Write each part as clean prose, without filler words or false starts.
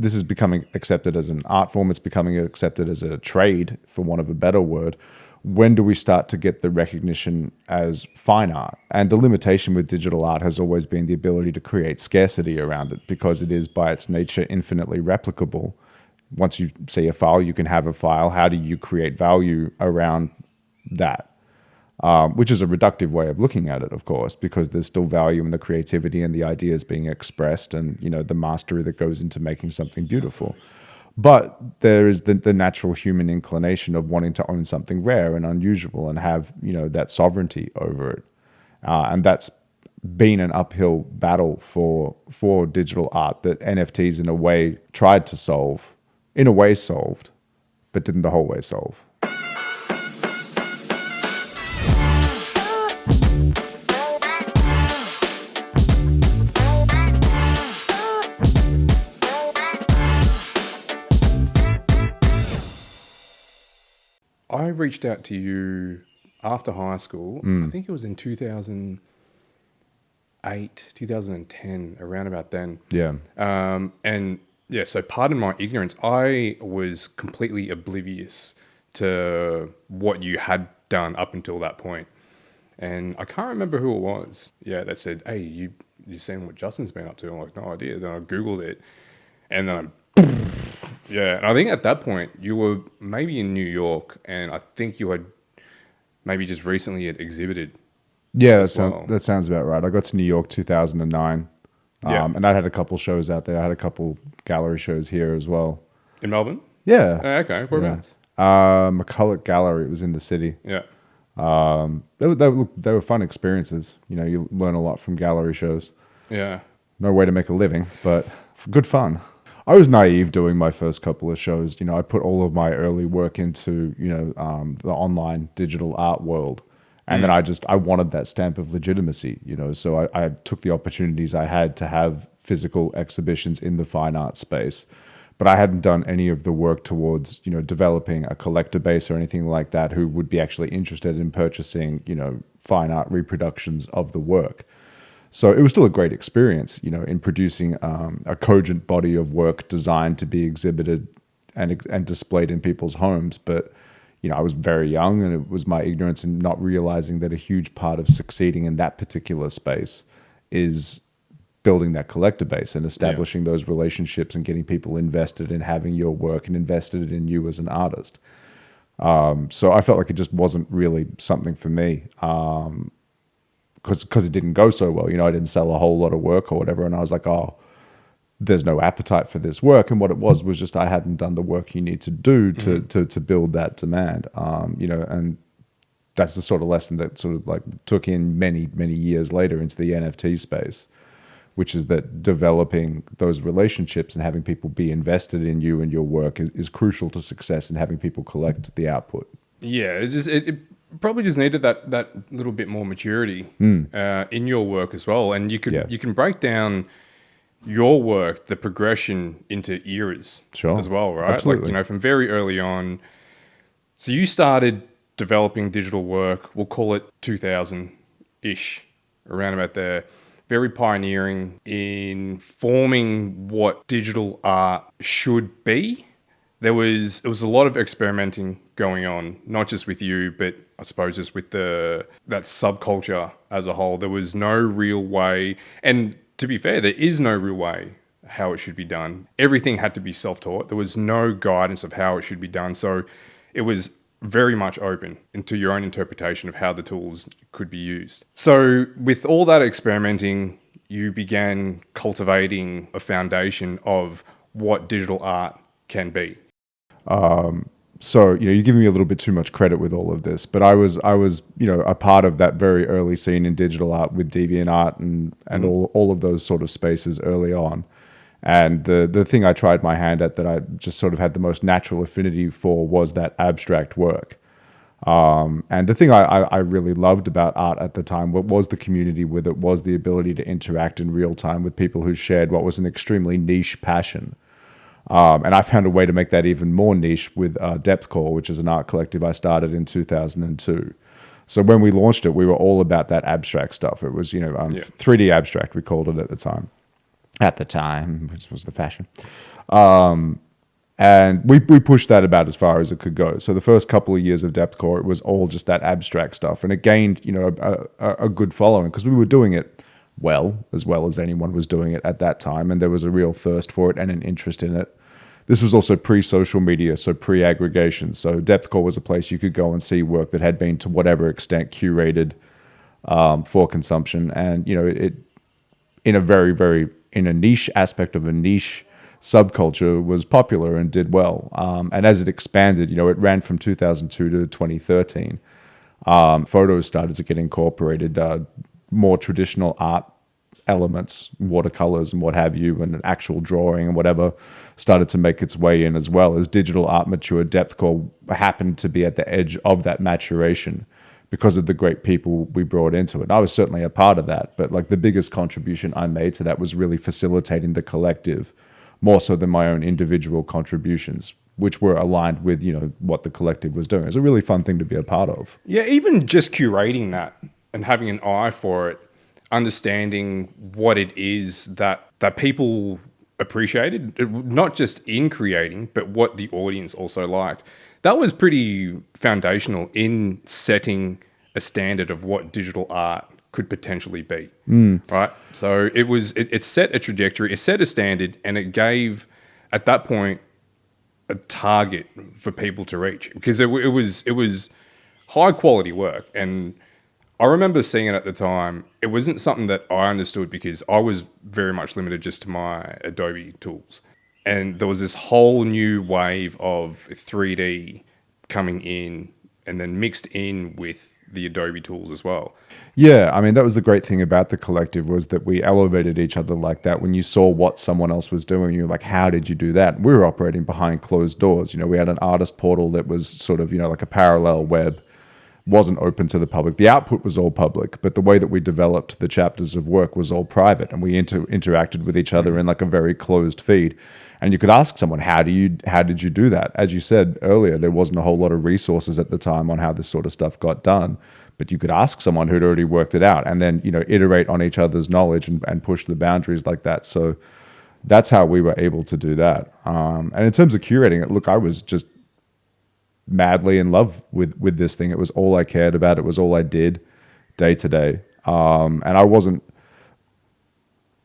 this is becoming accepted as an art form. It's becoming accepted as a trade, for want of a better word. When do we start to get the recognition as fine art? And the limitation with digital art has always been the ability to create scarcity around it, because it is by its nature infinitely replicable. Once you see a file, you can have a file. How do you create value around that? Which is a reductive way of looking at it, of course, because there's still value in the creativity and the ideas being expressed, and the mastery that goes into making something beautiful. But there is the natural human inclination of wanting to own something rare and unusual and have that sovereignty over it, and that's been an uphill battle for digital art that NFTs in a way tried to solve, in a way solved, but didn't the whole way solve. I reached out to you after high school. I think it was in 2008, 2010, around about then. Yeah. And yeah, so pardon my ignorance. I was completely oblivious to what you had done up until that point. And I can't remember who it was. Yeah, that said, hey, you seen what Justin's been up to? I'm like, no idea. Then I Googled it. And then yeah, and I think at that point you were maybe in New York, and I think you had maybe just recently had exhibited. Yeah, that sounds about right. I got to New York 2009, and I had a couple shows out there. I had a couple gallery shows here as well. In Melbourne? Yeah. Okay, whereabouts? McCulloch Gallery. It was in the city. Yeah. They were fun experiences. You learn a lot from gallery shows. Yeah. No way to make a living, but good fun. I was naive doing my first couple of shows. I put all of my early work into, the online digital art world. And then I wanted that stamp of legitimacy, so I took the opportunities I had to have physical exhibitions in the fine art space. But I hadn't done any of the work towards, developing a collector base or anything like that who would be actually interested in purchasing, fine art reproductions of the work. So it was still a great experience, in producing a cogent body of work designed to be exhibited and displayed in people's homes. But, I was very young, and it was my ignorance in not realizing that a huge part of succeeding in that particular space is building that collector base and establishing those relationships and getting people invested in having your work and invested in you as an artist. So I felt like it just wasn't really something for me. Because it didn't go so well. I didn't sell a whole lot of work or whatever. And I was like, oh, there's no appetite for this work. And what it was just I hadn't done the work you need to do to build that demand. And that's the sort of lesson that sort of like took in many, many years later into the NFT space, which is that developing those relationships and having people be invested in you and your work is crucial to success in having people collect the output. Yeah, it probably just needed that little bit more maturity in your work as well. And you can break down your work, the progression, into eras as well, right? Absolutely. Like, from very early on. So you started developing digital work, we'll call it 2000-ish, around about there. Very pioneering in forming what digital art should be. It was a lot of experimenting going on, not just with you, but I suppose just with that subculture as a whole. There was no real way, and to be fair, there is no real way how it should be done. Everything had to be self-taught. There was no guidance of how it should be done. So it was very much open into your own interpretation of how the tools could be used. So with all that experimenting, you began cultivating a foundation of what digital art can be. So, you're giving me a little bit too much credit with all of this, but I was, a part of that very early scene in digital art with DeviantArt and all of those sort of spaces early on. And the thing I tried my hand at that I just sort of had the most natural affinity for was that abstract work. And the thing I really loved about art at the time, what was the community with it, was the ability to interact in real time with people who shared what was an extremely niche passion. And I found a way to make that even more niche with Depthcore, which is an art collective I started in 2002. So when we launched it, we were all about that abstract stuff. It was, 3D abstract, we called it at the time. at the time, which was the fashion. And we pushed that about as far as it could go. So the first couple of years of Depthcore, it was all just that abstract stuff. And it gained, a good following because we were doing it as well as anyone was doing it at that time. And there was a real thirst for it and an interest in it. This was also pre-social media, so pre-aggregation. So Depthcore was a place you could go and see work that had been, to whatever extent, curated for consumption. And, it in a very, very, in a niche aspect of a niche subculture was popular and did well. And as it expanded, it ran from 2002 to 2013. Photos started to get incorporated, more traditional art elements, watercolors and what have you, and an actual drawing and whatever started to make its way in, as well as digital art matured. Depthcore happened to be at the edge of that maturation because of the great people we brought into it. And I was certainly a part of that, but like the biggest contribution I made to that was really facilitating the collective more so than my own individual contributions, which were aligned with, what the collective was doing. It was a really fun thing to be a part of. Yeah, even just curating that and having an eye for it, understanding what it is that people appreciated, not just in creating, but what the audience also liked. That was pretty foundational in setting a standard of what digital art could potentially be, right? So it set a trajectory, it set a standard, and it gave, at that point, a target for people to reach, because it was high quality work. And I remember seeing it at the time. It wasn't something that I understood because I was very much limited just to my Adobe tools. And there was this whole new wave of 3D coming in and then mixed in with the Adobe tools as well. Yeah, I mean, that was the great thing about the collective, was that we elevated each other like that. When you saw what someone else was doing, you're like, how did you do that? We were operating behind closed doors. We had an artist portal that was sort of, like a parallel web, wasn't open to the public. The output was all public, but the way that we developed the chapters of work was all private, and we interacted with each other in like a very closed feed. And you could ask someone, how did you do that? As you said earlier, there wasn't a whole lot of resources at the time on how this sort of stuff got done, but you could ask someone who'd already worked it out and then, iterate on each other's knowledge and push the boundaries like that. So that's how we were able to do that. And in terms of curating it, look, I was just madly in love with this thing. It was all I cared about. It was all I did day to day. And I wasn't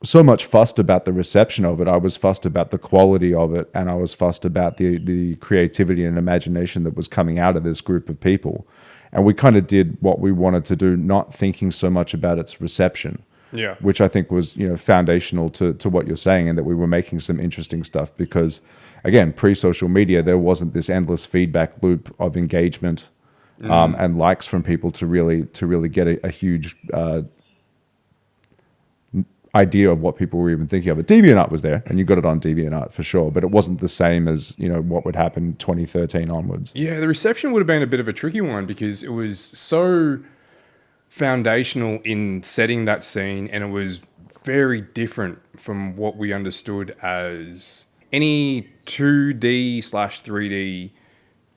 so much fussed about the reception of it. I was fussed about the quality of it, and I was fussed about the creativity and imagination that was coming out of this group of people. And we kind of did what we wanted to do, not thinking so much about its reception. Yeah. Which I think was, foundational to what you're saying, and that we were making some interesting stuff because, again, pre-social media, there wasn't this endless feedback loop of engagement and likes from people to really get a huge idea of what people were even thinking of it. DeviantArt was there, and you got it on DeviantArt for sure, but it wasn't the same as, what would happen 2013 onwards. Yeah, the reception would have been a bit of a tricky one because it was so foundational in setting that scene, and it was very different from what we understood as any 2D/3D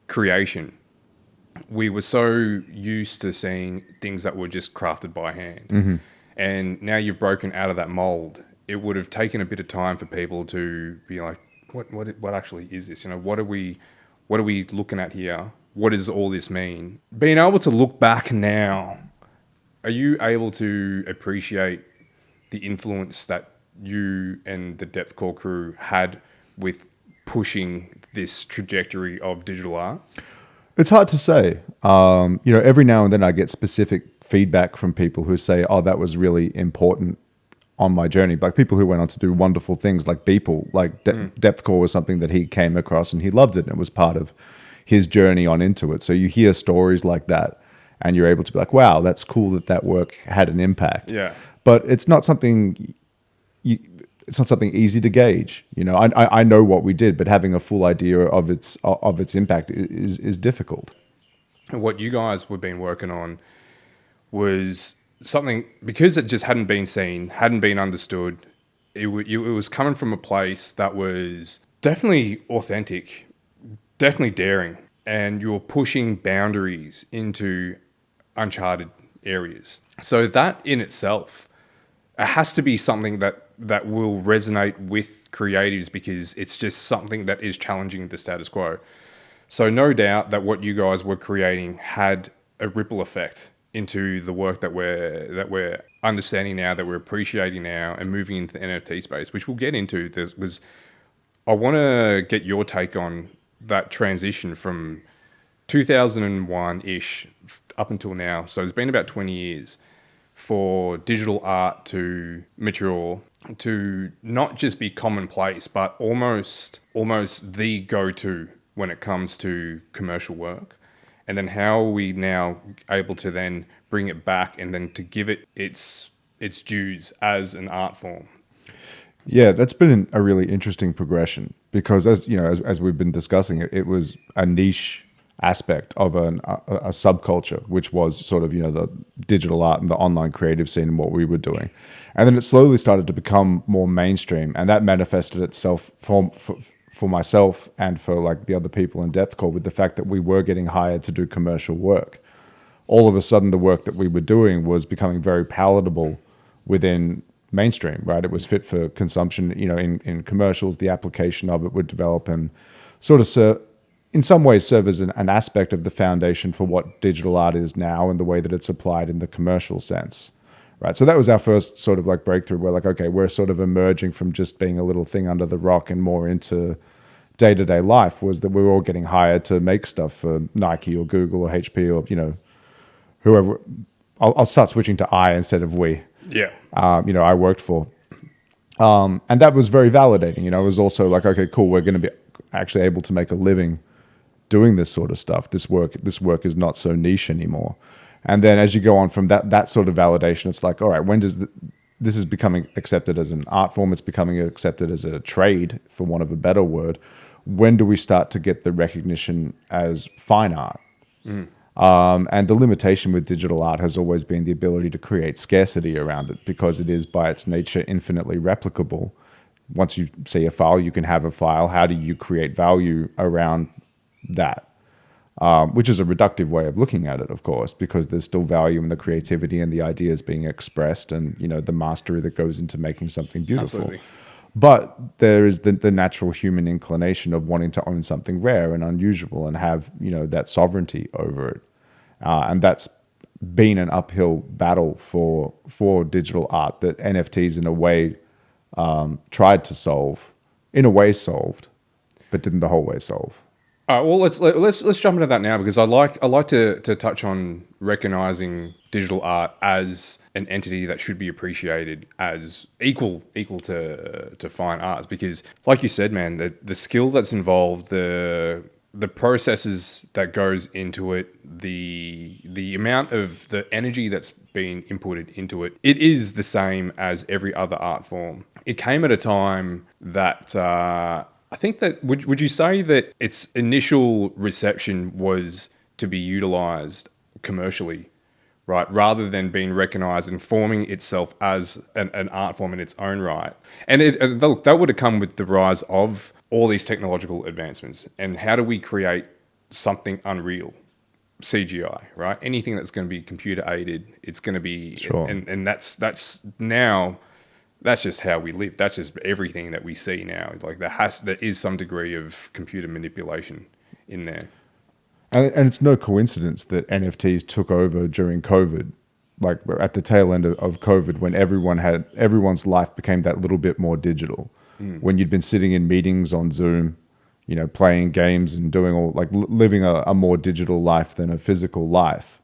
creation. We were so used to seeing things that were just crafted by hand. Mm-hmm. And now you've broken out of that mold. It would have taken a bit of time for people to be like, what actually is this? What are we looking at here? What does all this mean? Being able to look back now, are you able to appreciate the influence that you and the Depthcore crew had with pushing this trajectory of digital art? It's hard to say. Every now and then I get specific feedback from people who say, oh, that was really important on my journey. Like people who went on to do wonderful things like Beeple, like Depthcore was something that he came across and he loved it, and it was part of his journey on into it. So you hear stories like that and you're able to be like, wow, that's cool that work had an impact. Yeah. But it's not something easy to gauge. I know what we did, but having a full idea of its impact is difficult. What you guys were been working on was something, because it just hadn't been seen, hadn't been understood. It was coming from a place that was definitely authentic, definitely daring, and you're pushing boundaries into uncharted areas. So that in itself, it has to be something that that will resonate with creatives because it's just something that is challenging the status quo. So no doubt that what you guys were creating had a ripple effect into the work that we're understanding now, that we're appreciating now, and moving into the NFT space, which we'll get into. I want to get your take on that transition from 2001-ish up until now. So it's been about 20 years for digital art to mature, to not just be commonplace, but almost the go-to when it comes to commercial work. And then how are we now able to then bring it back and then to give it its dues as an art form? Yeah, that's been a really interesting progression because, as you know, as we've been discussing, it was a niche aspect of a subculture, which was sort of, you know, the digital art and the online creative scene and what we were doing. And then it slowly started to become more mainstream, and that manifested itself for myself and for like the other people in Depthcore with the fact that we were getting hired to do commercial work. All of a sudden, the work that we were doing was becoming very palatable within mainstream, right? It was fit for consumption, you know, in commercials. The application of it would develop and sort of in some ways serve as an aspect of the foundation for what digital art is now and the way that it's applied in the commercial sense, right? So that was our first sort of like breakthrough. We're like, okay, we're sort of emerging from just being a little thing under the rock and more into day-to-day life, was that we were all getting hired to make stuff for Nike or Google or HP or, you know, whoever. I'll start switching to I instead of we. Yeah. You know, I worked for. And that was very validating. You know, it was also like, okay, cool, we're going to be actually able to make a living doing this sort of stuff. This work is not so niche anymore. And then as you go on from that sort of validation, it's like, all right, when does this is becoming accepted as an art form? It's becoming accepted as a trade, for want of a better word. When do we start to get the recognition as fine art? And the limitation with digital art has always been the ability to create scarcity around it, because it is by its nature infinitely replicable. Once you see a file, you can have a file. How do you create value around that? Which is a reductive way of looking at it, of course, because there's still value in the creativity and the ideas being expressed, and, you know, the mastery that goes into making something beautiful. Absolutely. But there is the natural human inclination of wanting to own something rare and unusual and have, you know, that sovereignty over it. And that's been an uphill battle for digital art that NFTs in a way tried to solve, in a way solved, but didn't the whole way solve. Well, let's jump into that now, because I like to touch on recognizing digital art as an entity that should be appreciated as equal to fine arts, because, like you said, man, the skill that's involved, the processes that goes into it, the amount of the energy that's been inputted into it, it is the same as every other art form. It came at a time that I think that, would you say that its initial reception was to be utilized commercially, right? Rather than being recognized and forming itself as an art form in its own right. And that would have come with the rise of all these technological advancements. And how do we create something unreal? CGI, right? Anything that's going to be computer aided, it's going to be, Sure. And that's now, that's just how we live. That's just everything that we see now. Like there is some degree of computer manipulation in there. And it's no coincidence that NFTs took over during COVID, like at the tail end of COVID, when everyone's life became that little bit more digital. When you'd been sitting in meetings on Zoom, you know, playing games and doing all, like living a more digital life than a physical life.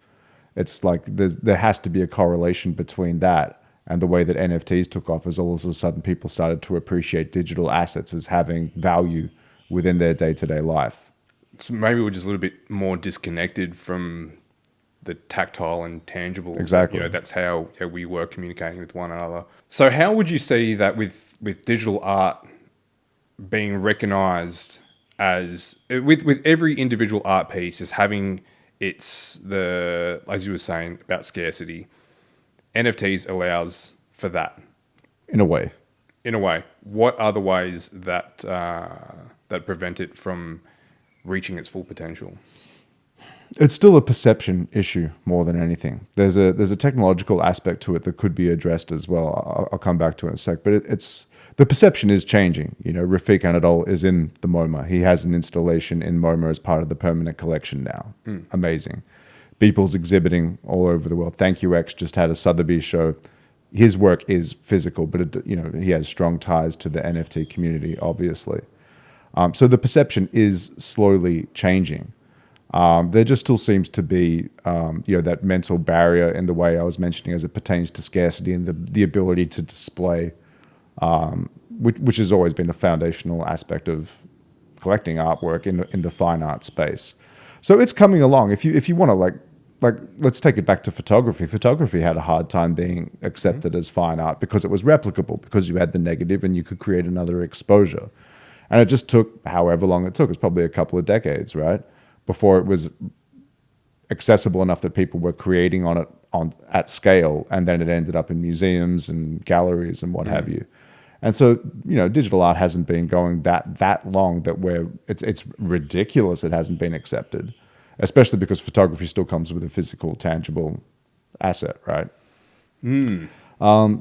It's like there has to be a correlation between that and the way that NFTs took off, as all of a sudden people started to appreciate digital assets as having value within their day-to-day life. So maybe we're just a little bit more disconnected from the tactile and tangible. Exactly. You know, that's how we were communicating with one another. So how would you see that with digital art being recognized as, with every individual art piece as having as you were saying about scarcity, NFTs allows for that? In a way. What are the ways that prevent it from reaching its full potential? It's still a perception issue more than anything. There's a technological aspect to it that could be addressed as well. I'll come back to it in a sec, but it's the perception is changing. You know, Rafiq Anadol is in the MoMA. He has an installation in MoMA as part of the permanent collection now. Amazing. Beeple's exhibiting all over the world. Thank You X just had a Sotheby's show. His work is physical, but he has strong ties to the NFT community, obviously. So the perception is slowly changing. There just still seems to be, that mental barrier in the way I was mentioning as it pertains to scarcity and the ability to display, which has always been a foundational aspect of collecting artwork in the fine art space. So it's coming along. If you want to like let's take it back to photography. Photography had a hard time being accepted as fine art because it was replicable, because you had the negative and you could create another exposure. And it just took however long it took. It's probably a couple of decades, right, before it was accessible enough that people were creating on it at scale, and then it ended up in museums and galleries and what have you. And so, digital art hasn't been going that long that it's ridiculous it hasn't been accepted, especially because photography still comes with a physical, tangible asset, right?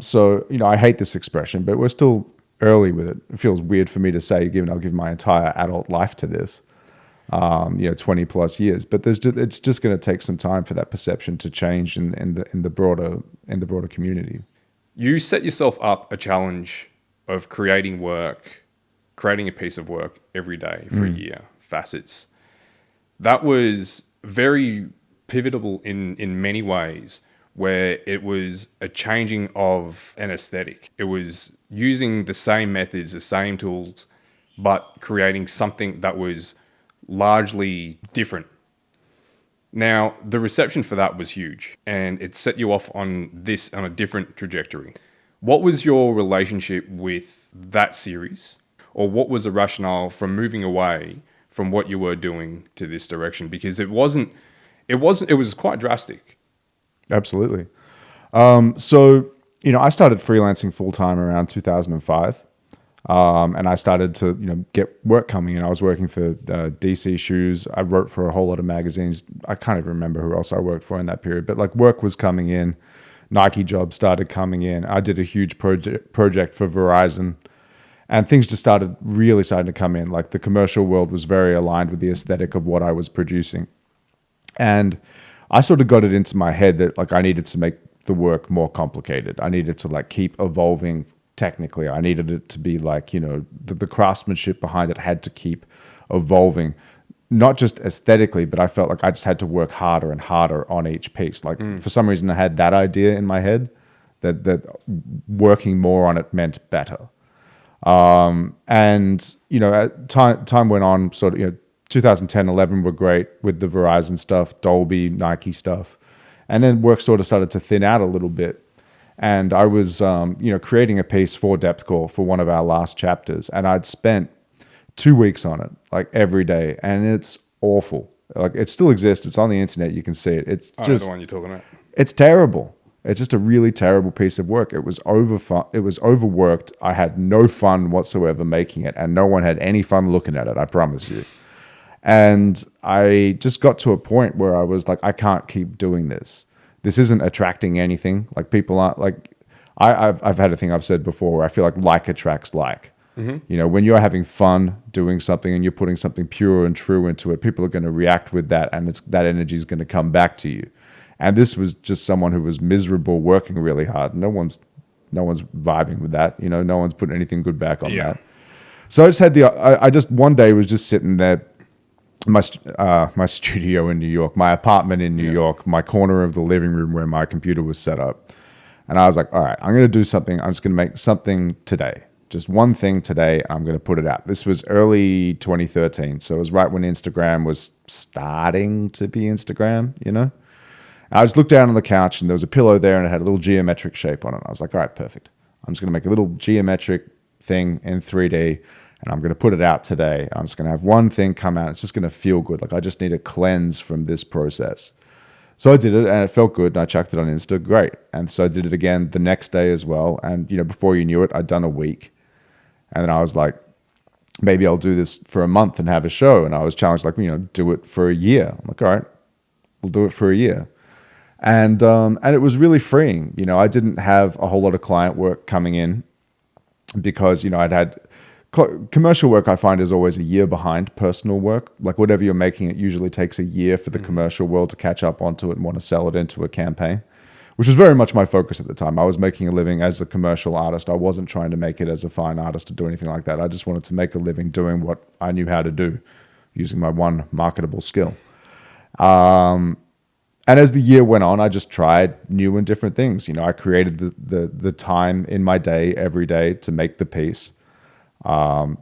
So, I hate this expression, but we're still early with it. It feels weird for me to say, given I'll give my entire adult life to this, 20 plus years. But it's just going to take some time for that perception to change in the broader community. You set yourself up a challenge of creating a piece of work every day for a year, Facets. That was very pivotal in many ways, where it was a changing of an aesthetic. It was using the same methods, the same tools, but creating something that was largely different. Now, the reception for that was huge, and it set you off on a different trajectory. What was your relationship with that series, or what was the rationale from moving away from what you were doing to this direction? Because it was quite drastic. Absolutely. So, I started freelancing full time around 2005. And I started to, get work coming in. I was working for DC Shoes. I wrote for a whole lot of magazines. I can't even remember who else I worked for in that period, but work was coming in. Nike jobs started coming in. I did a huge project for Verizon, and things just started to come in. Like, the commercial world was very aligned with the aesthetic of what I was producing. And I sort of got it into my head that I needed to make the work more complicated. I needed to keep evolving technically. I needed it to be the craftsmanship behind it had to keep evolving, not just aesthetically, but I felt like I just had to work harder and harder on each piece. For some reason, I had that idea in my head that working more on it meant better. And time went on. Sort of 2010, 11 were great with the Verizon stuff, Dolby, Nike stuff, and then work sort of started to thin out a little bit. And I was, creating a piece for Depthcore for one of our last chapters, and I'd spent 2 weeks on it, every day, and it's awful. It still exists. It's on the internet. You can see it. It's just the one you're talking about. It's terrible. It's just a really terrible piece of work. It was overworked. I had no fun whatsoever making it, and no one had any fun looking at it, I promise you. And I just got to a point where I was like, I can't keep doing this. This isn't attracting anything. People aren't I've had a thing I've said before where I feel like attracts like. Mm-hmm. When you're having fun doing something and you're putting something pure and true into it, people are going to react with that, and that energy is going to come back to you. And this was just someone who was miserable, working really hard. No one's vibing with that. No one's putting anything good back on that. So I just had I just one day was just sitting there. My studio in New York, my apartment in New York, my corner of the living room where my computer was set up. And I was like, all right, I'm going to do something. I'm just going to make something today. Just one thing today. I'm going to put it out. This was early 2013. So it was right when Instagram was starting to be Instagram, I just looked down on the couch, and there was a pillow there, and it had a little geometric shape on it. I was like, all right, perfect. I'm just going to make a little geometric thing in 3D. And I'm going to put it out today. I'm just going to have one thing come out. It's just going to feel good. I just need a cleanse from this process. So I did it, and it felt good, and I chucked it on Insta. Great. And so I did it again the next day as well. And, before you knew it, I'd done a week. And then I was like, maybe I'll do this for a month and have a show. And I was challenged, do it for a year. I'm like, all right, We'll do it for a year. And it was really freeing. You know, I didn't have a whole lot of client work coming in because, you know, I'd had commercial work. I find is always a year behind personal work. Like whatever you're making, it usually takes a year for the commercial world to catch up onto it and want to sell it into a campaign, which was very much my focus at the time. I was making a living as a commercial artist. I wasn't trying to make it as a fine artist or do anything like that. I just wanted to make a living doing what I knew how to do using my one marketable skill. And as the year went on, I just tried new and different things. You know, I created the time in my day every day to make the piece. I've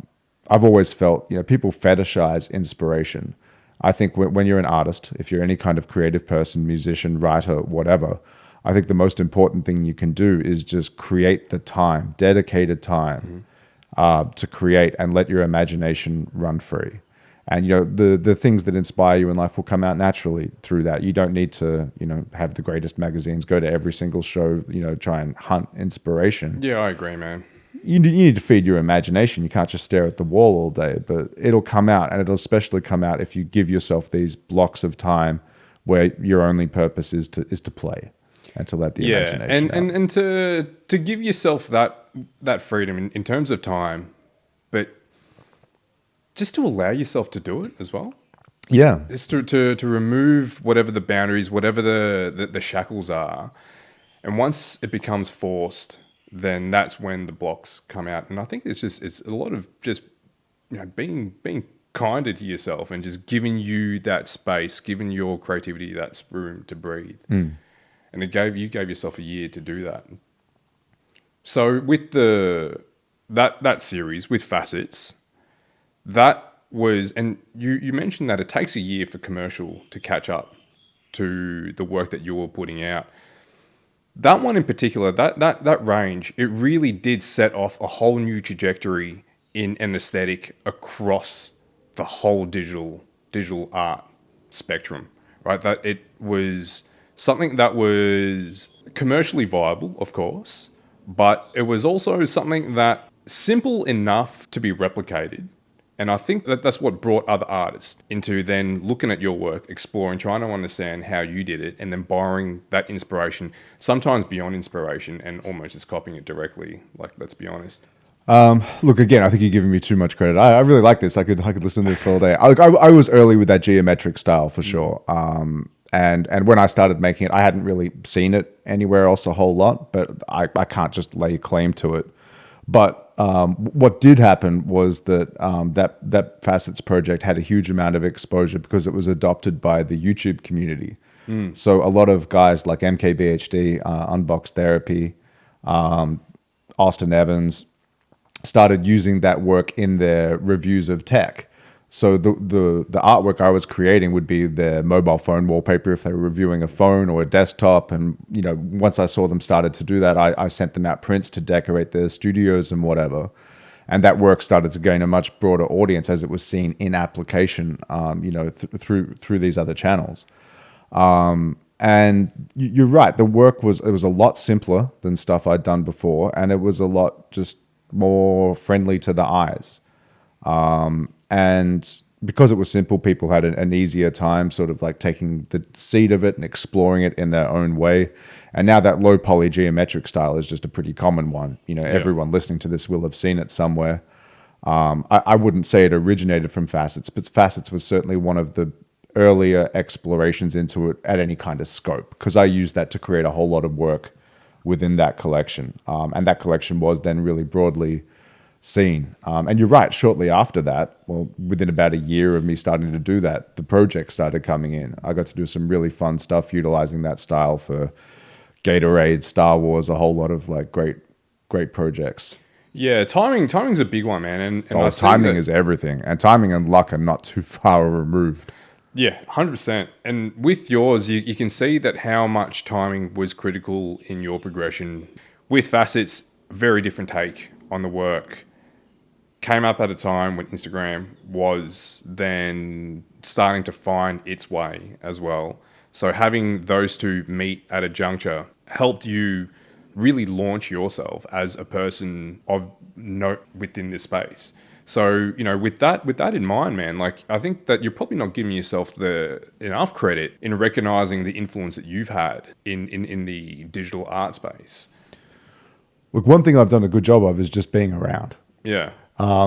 always felt, you know, people fetishize inspiration. I think when you're an artist, if you're any kind of creative person, musician, writer, whatever, I think the most important thing you can do is just create the time, dedicated time to create and let your imagination run free. And, you know, the things that inspire you in life will come out naturally through that. You don't need to, you know, have the greatest magazines, go to every single show, you know, try and hunt inspiration. Yeah, I agree, man. You need to feed your imagination. You can't just stare at the wall all day, but it'll come out, and it'll especially come out if you give yourself these blocks of time where your only purpose is to play and to let the imagination out. And to give yourself that freedom in terms of time, but just to allow yourself to do it as well. Yeah. Just to remove whatever the boundaries, whatever the shackles are. And once it becomes forced, then that's when the blocks come out. And I think it's a lot of just, you know, being kinder to yourself and just giving you that space, giving your creativity that room to breathe. And you gave yourself a year to do that. So with that series with Facets, that was, and you mentioned that it takes a year for commercial to catch up to the work that you're putting out. That one in particular, that range, it really did set off a whole new trajectory in an aesthetic across the whole digital art spectrum, right? That it was something that was commercially viable, of course, but it was also something that simple enough to be replicated. And I think that's what brought other artists into then looking at your work, exploring, trying to understand how you did it, and then borrowing that inspiration, sometimes beyond inspiration, and almost just copying it directly. Like, let's be honest. Look, again, I think you're giving me too much credit. I really like this. I could listen to this all day. I was early with that geometric style for sure. And when I started making it, I hadn't really seen it anywhere else a whole lot, but I can't just lay claim to it. But what did happen was that that Facets project had a huge amount of exposure because it was adopted by the YouTube community. So a lot of guys like MKBHD, Unbox Therapy, Austin Evans started using that work in their reviews of tech. So the artwork I was creating would be their mobile phone wallpaper if they were reviewing a phone or a desktop. And, you know, once I saw them started to do that, I sent them out prints to decorate their studios and whatever. And that work started to gain a much broader audience as it was seen in application, you know, through these other channels. And you're right, the work was a lot simpler than stuff I'd done before, and it was a lot just more friendly to the eyes. And because it was simple, people had an easier time sort of like taking the seed of it and exploring it in their own way. And now that low poly geometric style is just a pretty common one. You know, everyone listening to this will have seen it somewhere. I wouldn't say it originated from Facets, but Facets was certainly one of the earlier explorations into it at any kind of scope, because I used that to create a whole lot of work within that collection. And that collection was then really broadly seen. And you're right, shortly after that, well, within about a year of me starting to do that, the project started coming in. I got to do some really fun stuff utilizing that style for Gatorade, Star Wars, a whole lot of like great projects. Yeah, timing's a big one, man. And timing is everything. And timing and luck are not too far removed. Yeah, 100%. And with yours, you can see that how much timing was critical in your progression. With Facets, very different take on the work. Came up at a time when Instagram was then starting to find its way as well. So having those two meet at a juncture helped you really launch yourself as a person of note within this space. So, with that in mind, man, like I think that you're probably not giving yourself the enough credit in recognizing the influence that you've had in the digital art space. Look, one thing I've done a good job of is just being around. Yeah.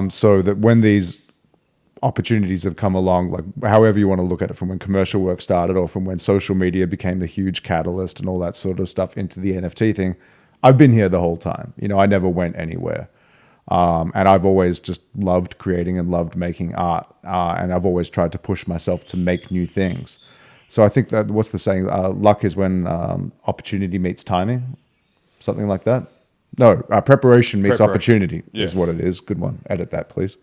So that when these opportunities have come along, like however you want to look at it, from when commercial work started or from when social media became the huge catalyst and all that sort of stuff into the NFT thing, I've been here the whole time. I never went anywhere. And I've always just loved creating and loved making art. And I've always tried to push myself to make new things. So I think that, what's the saying? Luck is when opportunity meets timing, something like that. No, preparation meets opportunity is what it is. Good one. Edit that, please.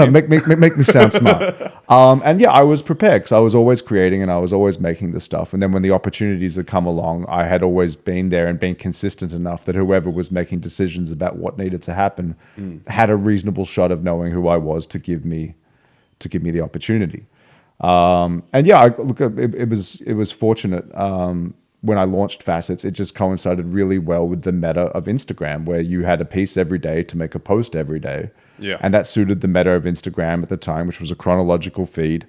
Make me sound smart. And yeah, I was prepared because I was always creating and I was always making the stuff. And then when the opportunities had come along, I had always been there and been consistent enough that whoever was making decisions about what needed to happen had a reasonable shot of knowing who I was to give me the opportunity. And yeah, it was fortunate. When I launched Facets, it just coincided really well with the meta of Instagram, where you had a piece every day to make a post every day. Yeah. And that suited the meta of Instagram at the time, which was a chronological feed.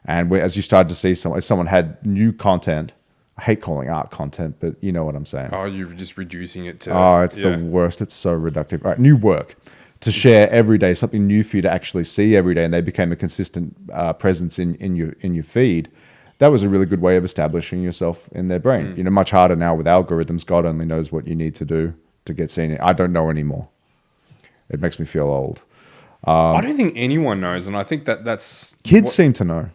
And as you started to see if someone had new content, I hate calling art content, but you know what I'm saying. Oh, you're just reducing it to... Oh, it's the worst. It's so reductive. All right, new work to share every day, something new for you to actually see every day, and they became a consistent presence in your feed. That was a really good way of establishing yourself in their brain. Much harder now with algorithms. God only knows what you need to do to get seen. I don't know anymore. It makes me feel old. I don't think anyone knows, and I think that's kids seem to know.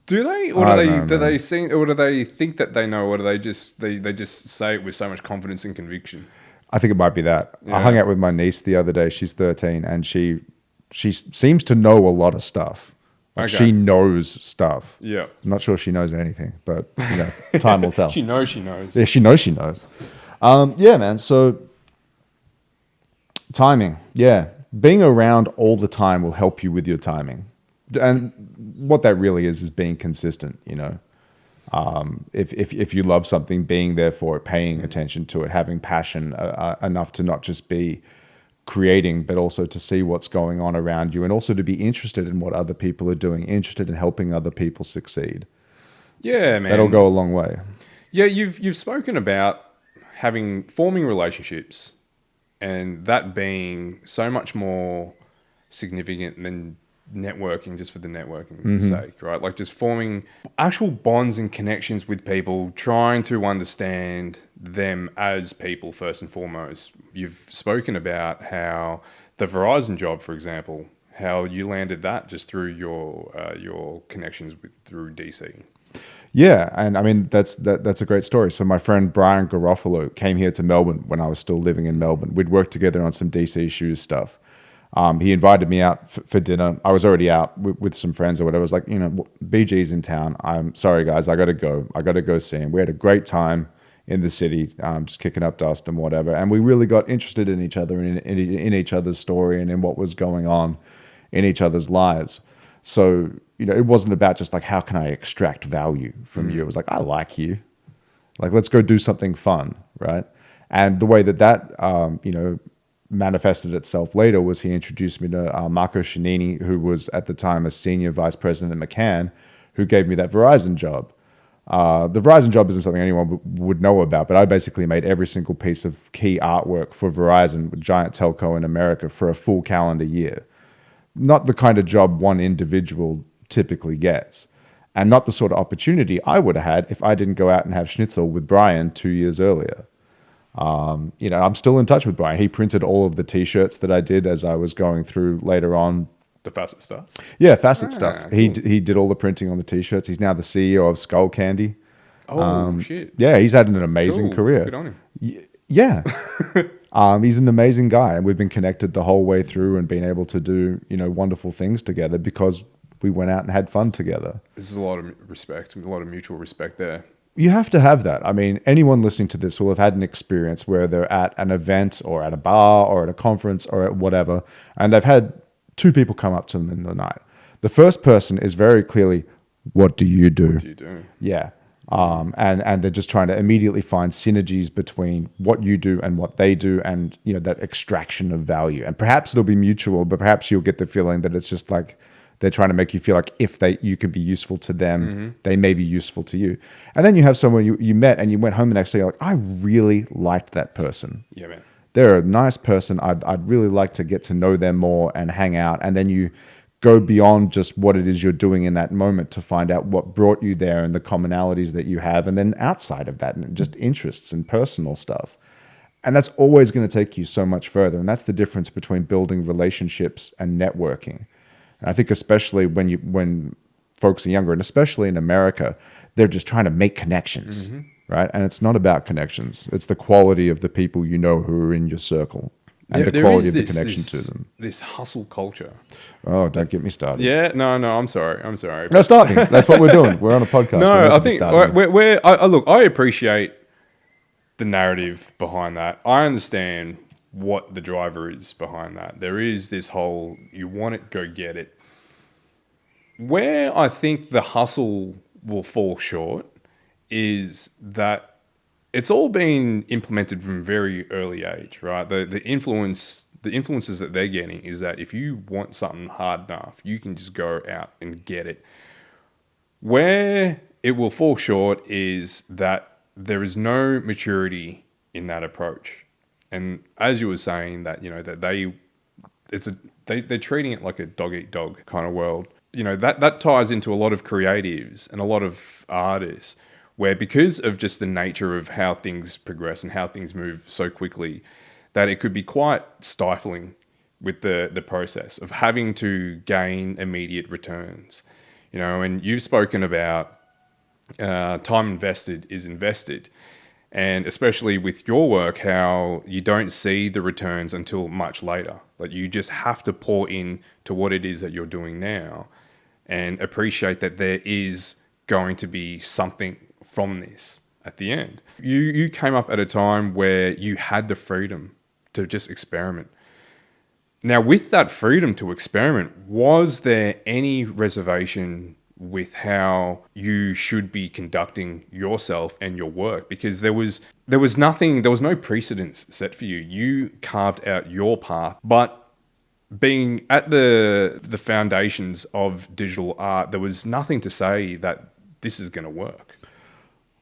Do they, or do they seem, or do they think that they know, or do they just say it with so much confidence and conviction? I think it might be that. Yeah. I hung out with my niece the other day. She's 13, and she seems to know a lot of stuff. Like she knows stuff. Yeah. I'm not sure she knows anything, but time will tell. She knows she knows. Yeah, she knows. Yeah, man. So timing. Yeah. Being around all the time will help you with your timing. And what that really is being consistent, If you love something, being there for it, paying attention to it, having passion enough to not just be creating, but also to see what's going on around you, and also to be interested in what other people are doing, interested in helping other people succeed. Yeah, man. That'll go a long way. Yeah, you've spoken about forming relationships, and that being so much more significant than networking just for the networking sake, right? Like just forming actual bonds and connections with people, trying to understand them as people first and foremost. You've spoken about how the Verizon job, for example, how you landed that just through your connections through DC. Yeah, and I mean that's a great story. So my friend Brian Garofalo came here to Melbourne when I was still living in Melbourne. We'd worked together on some DC shoes stuff. He invited me out for dinner. I was already out with some friends or whatever. I was like, BG's in town. I'm sorry, guys. I got to go. I got to go see him. We had a great time in the city, just kicking up dust and whatever. And we really got interested in each other, in each other's story and in what was going on in each other's lives. So, it wasn't about just like, how can I extract value from you? It was like, I like you. Like, let's go do something fun, right? And the way that manifested itself later was he introduced me to Marco Scianini, who was at the time a senior vice president at McCann, who gave me that Verizon job. The Verizon job isn't something anyone would know about, but I basically made every single piece of key artwork for Verizon, a giant telco in America, for a full calendar year. Not the kind of job one individual typically gets, and not the sort of opportunity I would have had if I didn't go out and have schnitzel with Brian 2 years earlier. I'm still in touch with Brian. He printed all of the T-shirts that I did as I was going through later on. The Facet stuff? Yeah, Facet stuff. Cool. He did all the printing on the T-shirts. He's now the CEO of Skull Candy. Oh, shit. Yeah, he's had an amazing career. Good on him. Yeah. He's an amazing guy, and we've been connected the whole way through and been able to do, wonderful things together because we went out and had fun together. There's a lot of respect, a lot of mutual respect there. You have to have that. I mean, anyone listening to this will have had an experience where they're at an event or at a bar or at a conference or at whatever, and they've had two people come up to them in the night. The first person is very clearly, what do you do? What do you do? Yeah. And they're just trying to immediately find synergies between what you do and what they do, and that extraction of value. And perhaps it'll be mutual, but perhaps you'll get the feeling that it's just like they're trying to make you feel like if you could be useful to them, they may be useful to you. And then you have someone you met and you went home the next day, you're like, I really liked that person. Yeah, man. They're a nice person. I'd really like to get to know them more and hang out. And then you go beyond just what it is you're doing in that moment to find out what brought you there and the commonalities that you have. And then outside of that, and just interests and personal stuff. And that's always going to take you so much further. And that's the difference between building relationships and networking. And I think especially when folks are younger, and especially in America, they're just trying to make connections, right? And it's not about connections. It's the quality of the people you know who are in your circle. And the quality of the connection to them. This hustle culture. Oh, don't get me started. Yeah, no, I'm sorry. No, start me. That's what we're doing. We're on a podcast. No, I think look, I appreciate the narrative behind that. I understand what the driver is behind that. There is this whole, you want it, go get it. Where I think the hustle will fall short is that it's all been implemented from a very early age, right? The influences that they're getting is that if you want something hard enough, you can just go out and get it. Where it will fall short is that there is no maturity in that approach. And as you were saying, that that they're treating it like a dog eat dog kind of world. That ties into a lot of creatives and a lot of artists, where because of just the nature of how things progress and how things move so quickly, that it could be quite stifling with the process of having to gain immediate returns. And you've spoken about time invested is invested. And especially with your work, how you don't see the returns until much later. Like you just have to pour in to what it is that you're doing now and appreciate that there is going to be something from this at the end. You came up at a time where you had the freedom to just experiment. Now, with that freedom to experiment, was there any reservation with how you should be conducting yourself and your work? Because there was no precedence set for you. You carved out your path, but being at the foundations of digital art, there was nothing to say that this is going to work.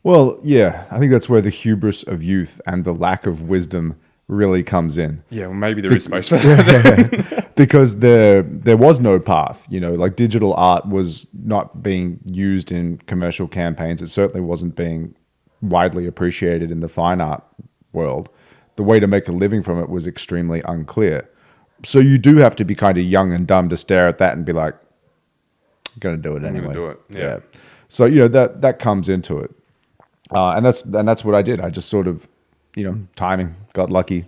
Well, yeah, I think that's where the hubris of youth and the lack of wisdom really comes in. Yeah, well, maybe there is space for that. Because there was no path. Like digital art was not being used in commercial campaigns. It certainly wasn't being widely appreciated in the fine art world. The way to make a living from it was extremely unclear. So you do have to be kind of young and dumb to stare at that and be like, I'm going to do it anyway. I'm going to do it, yeah. So, that comes into it. And that's what I did. I just sort of, timing, got lucky.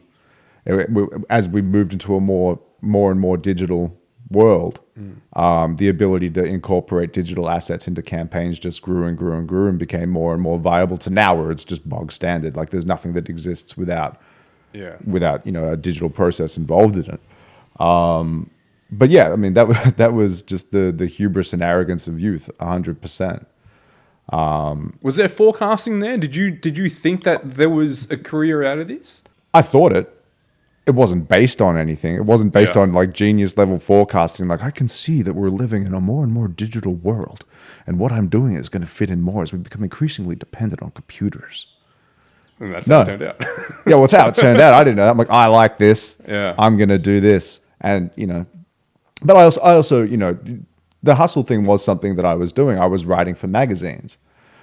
As we moved into a more and more digital world, the ability to incorporate digital assets into campaigns just grew and grew and grew and became more and more viable to now where it's just bog standard. Like there's nothing that exists without a digital process involved in it. But yeah, I mean, that was just the hubris and arrogance of youth, 100%. Was there forecasting there? Did you think that there was a career out of this? I thought it. It wasn't based on anything. It wasn't based on like genius level forecasting. Like I can see that we're living in a more and more digital world, and what I'm doing is going to fit in more as we become increasingly dependent on computers. And that's how it turned out. Yeah, well, it's how it turned out. I didn't know that. I'm like, I like this. Yeah. I'm going to do this, and but I also the hustle thing was something that I was doing. I was writing for magazines.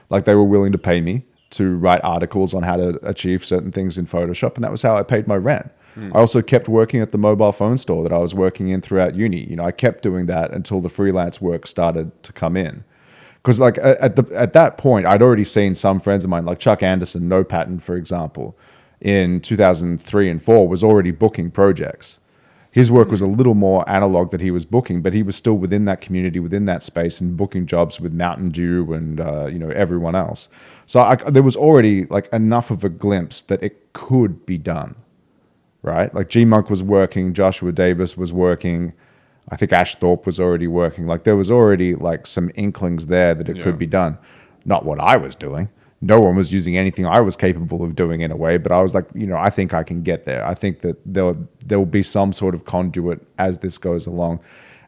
Like they were willing to pay me to write articles on how to achieve certain things in Photoshop. And that was how I paid my rent. I also kept working at the mobile phone store that I was working in throughout uni. I kept doing that until the freelance work started to come in. Because like at that point, I'd already seen some friends of mine, like Chuck Anderson, No Patent, for example, in 2003 and 4 was already booking projects. His work was a little more analog that he was booking, but he was still within that community, within that space, and booking jobs with Mountain Dew and everyone else. So there was already like enough of a glimpse that it could be done, right? Like G Monk was working, Joshua Davis was working, I think Ash Thorpe was already working. Like there was already like some inklings there that it could be done. not what I was doing. No one was using anything I was capable of doing in a way, but I was like, I think I can get there. I think that there will be some sort of conduit as this goes along.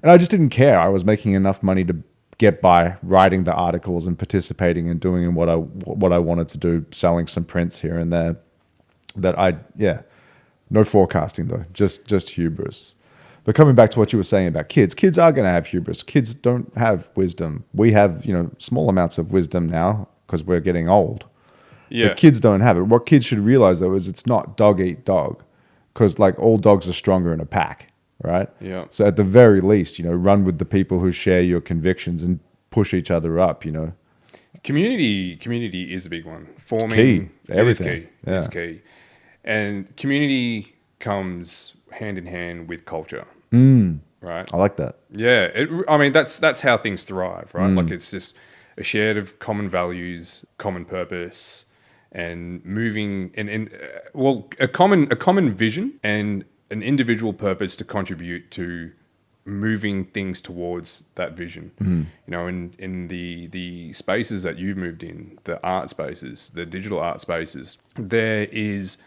And I just didn't care. I was making enough money to get by writing the articles and participating and doing what I wanted to do, selling some prints here and there. No forecasting though, just hubris. But coming back to what you were saying about kids are going to have hubris. Kids don't have wisdom. We have, small amounts of wisdom now because we're getting old. Yeah. But kids don't have it. What kids should realize though is it's not dog eat dog, because like all dogs are stronger in a pack, right? Yeah. So at the very least, run with the people who share your convictions and push each other up. Community is a big one. Forming key. Everything. It is key. Yeah. It's key. And community comes hand in hand with culture. Right? I like that. Yeah. That's how things thrive, right? Like it's just a shared of common values, common purpose, and moving a common vision and an individual purpose to contribute to moving things towards that vision. In the spaces that you've moved in, the art spaces, the digital art spaces, there is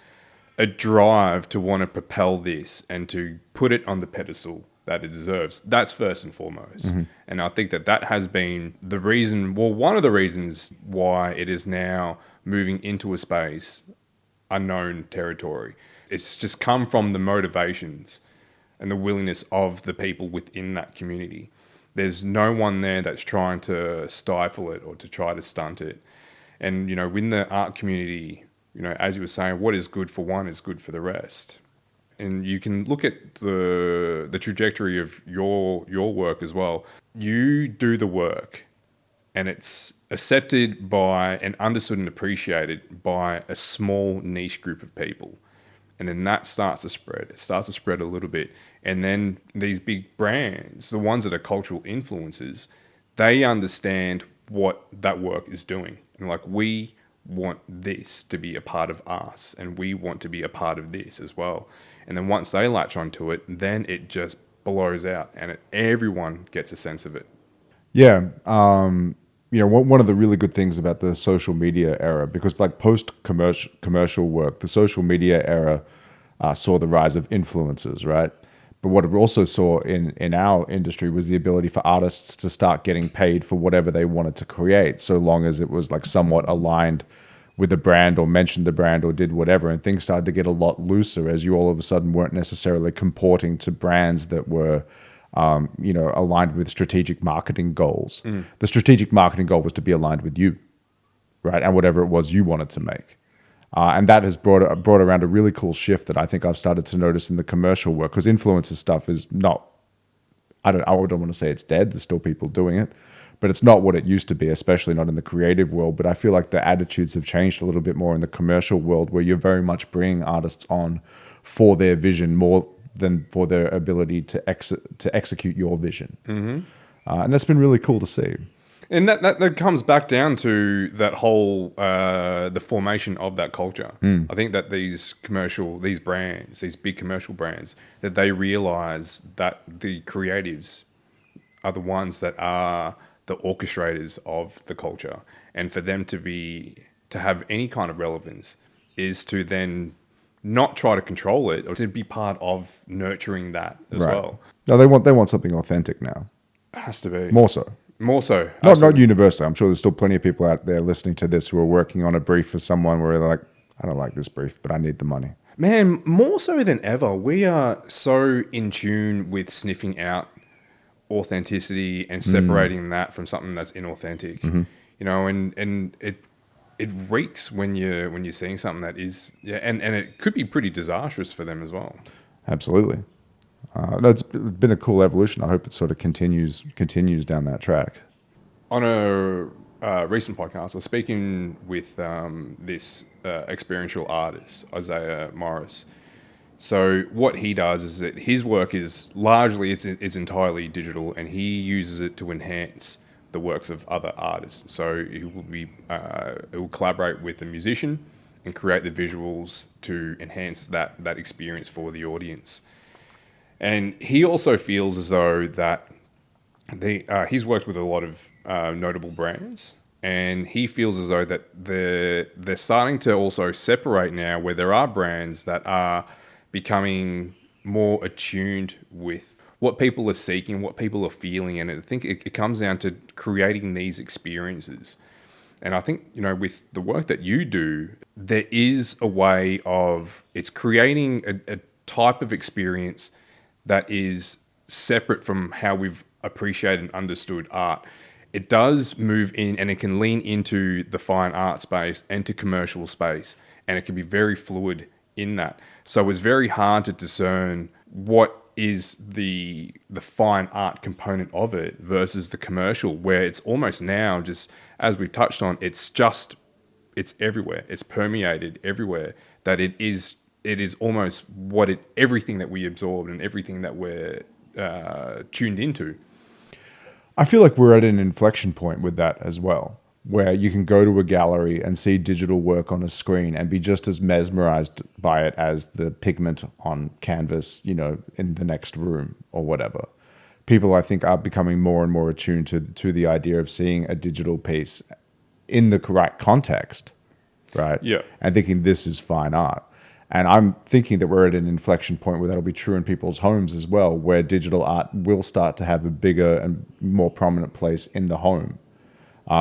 a drive to want to propel this and to put it on the pedestal that it deserves. That's first and foremost. And I think that has been the reason, one of the reasons why it is now moving into a space, unknown territory. It's just come from the motivations and the willingness of the people within that community. There's no one there that's trying to stifle it or to try to stunt it. And, within the art community, as you were saying, what is good for one is good for the rest. And you can look at the trajectory of your work as well. You do the work and it's accepted by and understood and appreciated by a small niche group of people. And then that starts to spread. It starts to spread a little bit. And then these big brands, the ones that are cultural influencers, they understand what that work is doing. And like, we want this to be a part of us and we want to be a part of this as well. And then once they latch onto it, then it just blows out and everyone gets a sense of it. Yeah. One of the really good things about the social media era, because like post-commercial work, the social media era saw the rise of influencers, right? But what it also saw in our industry was the ability for artists to start getting paid for whatever they wanted to create, so long as it was like somewhat aligned with the brand or mentioned the brand or did whatever. And things started to get a lot looser as you all of a sudden weren't necessarily comporting to brands that were aligned with strategic marketing goals. The strategic marketing goal was to be aligned with you, right? And whatever it was you wanted to make. And that has brought around a really cool shift that I think I've started to notice in the commercial work, because influencer stuff is not, I don't want to say it's dead. There's still people doing it, but it's not what it used to be, especially not in the creative world. But I feel like the attitudes have changed a little bit more in the commercial world, where you're very much bringing artists on for their vision more than for their ability to execute your vision. And that's been really cool to see. And that comes back down to that whole the formation of that culture. I think that these brands, these big commercial brands, that they realize that the creatives are the ones that are the orchestrators of the culture, and for them to have any kind of relevance is to then not try to control it, or to be part of nurturing that as well. No, they want something authentic now. It has to be more so. Not universally. I'm sure there's still plenty of people out there listening to this who are working on a brief for someone where they're like, I don't like this brief, but I need the money. Man, more so than ever, we are so in tune with sniffing out authenticity and separating that from something that's inauthentic. And it reeks when you're seeing something that is, and it could be pretty disastrous for them as well. Absolutely. No, it's been a cool evolution. I hope it sort of continues down that track. On a recent podcast, I was speaking with this experiential artist, Isaiah Morris. So what he does is that his work is largely, it's entirely digital, and he uses it to enhance the works of other artists. So he will collaborate with a musician and create the visuals to enhance that experience for the audience. And he also feels as though that he's worked with a lot of notable brands, And he feels as though that they're starting to also separate now, where there are brands that are becoming more attuned with what people are seeking, what people are feeling. And I think it comes down to creating these experiences. And I think, with the work that you do, there is a way of, it's creating a type of experience that is separate from how we've appreciated and understood art. It does move in, and it can lean into the fine art space and to commercial space, and it can be very fluid in that. So it's very hard to discern what is the fine art component of it versus the commercial, where it's almost now just, as we've touched on, it's everywhere. It's permeated everywhere, that it is almost everything that we absorb and everything that we're tuned into. I feel like we're at an inflection point with that as well, where you can go to a gallery and see digital work on a screen and be just as mesmerized by it as the pigment on canvas, in the next room or whatever. People, I think, are becoming more and more attuned to the idea of seeing a digital piece in the correct context, right? Yeah. And thinking this is fine art. And I'm thinking that we're at an inflection point where that'll be true in people's homes as well, where digital art will start to have a bigger and more prominent place in the home.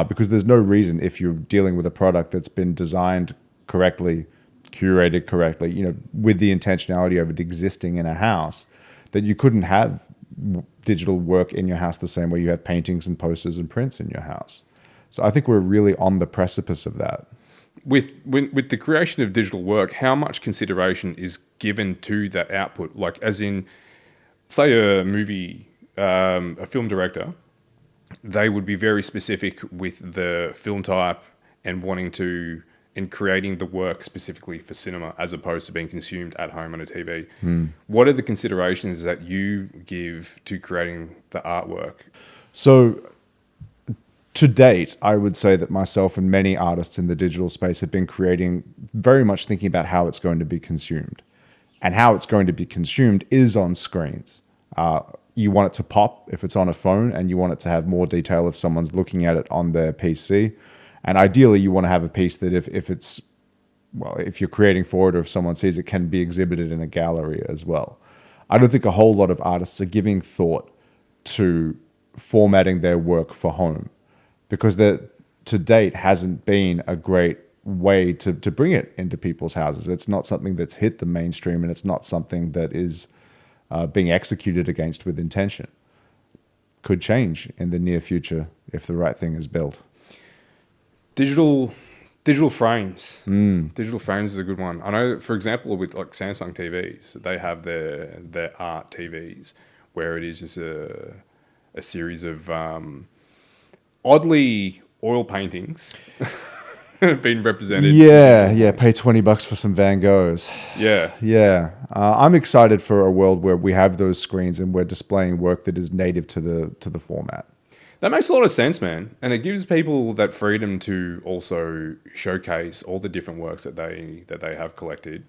Because there's no reason, if you're dealing with a product that's been designed correctly, curated correctly, with the intentionality of it existing in a house, that you couldn't have digital work in your house the same way you have paintings and posters and prints in your house. So I think we're really on the precipice of that. With the creation of digital work, how much consideration is given to that output? Like, as in, say a film director, they would be very specific with the film type and creating the work specifically for cinema, as opposed to being consumed at home on a TV. What are the considerations that you give to creating the artwork? So, to date, I would say that myself and many artists in the digital space have been creating, very much thinking about how it's going to be consumed. And how it's going to be consumed is on screens. You want it to pop if it's on a phone, and you want it to have more detail if someone's looking at it on their PC. And ideally, you want to have a piece that if you're creating for it, or if someone sees it, can be exhibited in a gallery as well. I don't think a whole lot of artists are giving thought to formatting their work for home, because there, to date, hasn't been a great way to bring it into people's houses. It's not something that's hit the mainstream, and it's not something that is being executed against with intention. Could change in the near future if the right thing is built. Digital frames. Digital frames is a good one. I know, for example, with like Samsung TVs, they have their art TVs, where it is just a series of oddly oil paintings being represented. Yeah. Pay $20 for some Van Goghs. Yeah. I'm excited for a world where we have those screens and we're displaying work that is native to the format. That makes a lot of sense, man. And it gives people that freedom to also showcase all the different works that they have collected,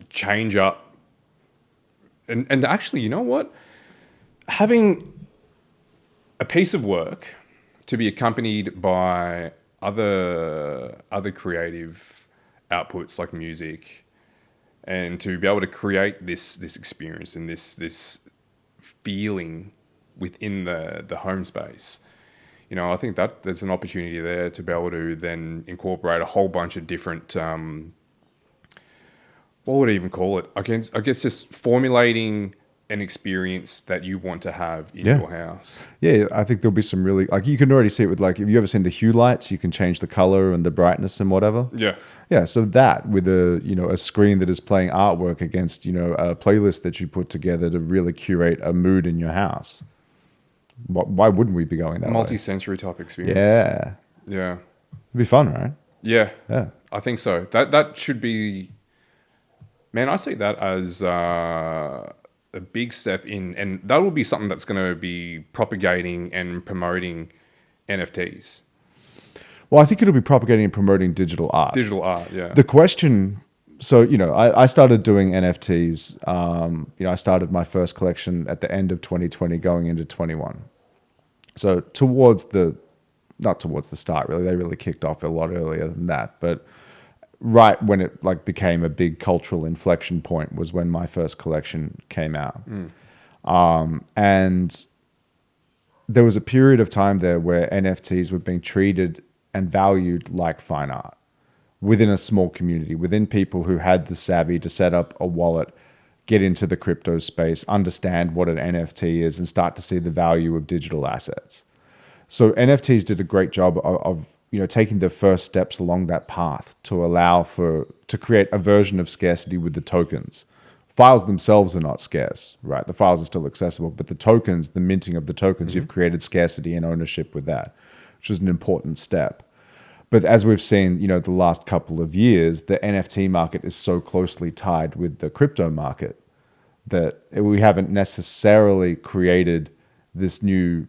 change up. And actually, you know what? Having a piece of work to be accompanied by other creative outputs like music, and to be able to create this experience and this feeling within the home space. I think that there's an opportunity there to be able to then incorporate a whole bunch of different, what would I even call it? I guess just formulating an experience that you want to have in your house. Yeah, I think there'll be some really, like, you can already see it with, like, have you ever seen the hue lights? You can change the color and the brightness and whatever. Yeah, so that with a screen that is playing artwork against, a playlist that you put together to really curate a mood in your house. Why wouldn't we be going that way? Multi-sensory type experience. Yeah. It'd be fun, right? Yeah. I think so. That should be, man, I see that as a big step in, and that will be something that's going to be propagating and promoting NFTs. Well, I think it'll be propagating and promoting digital art. Digital art, yeah. The question, so, I started doing NFTs. I started my first collection at the end of 2020 going into 21. So towards the not towards the start really. They really kicked off a lot earlier than that. But right when it like became a big cultural inflection point was when my first collection came out. And there was a period of time there where NFTs were being treated and valued like fine art within a small community, within people who had the savvy to set up a wallet, get into the crypto space, understand what an NFT is, and start to see the value of digital assets. So NFTs did a great job of taking the first steps along that path to allow to create a version of scarcity with the tokens. Files themselves are not scarce, right? The files are still accessible, but the tokens, the minting of the tokens, you've created scarcity and ownership with that, which is an important step. But as we've seen, the last couple of years, the NFT market is so closely tied with the crypto market that we haven't necessarily created this new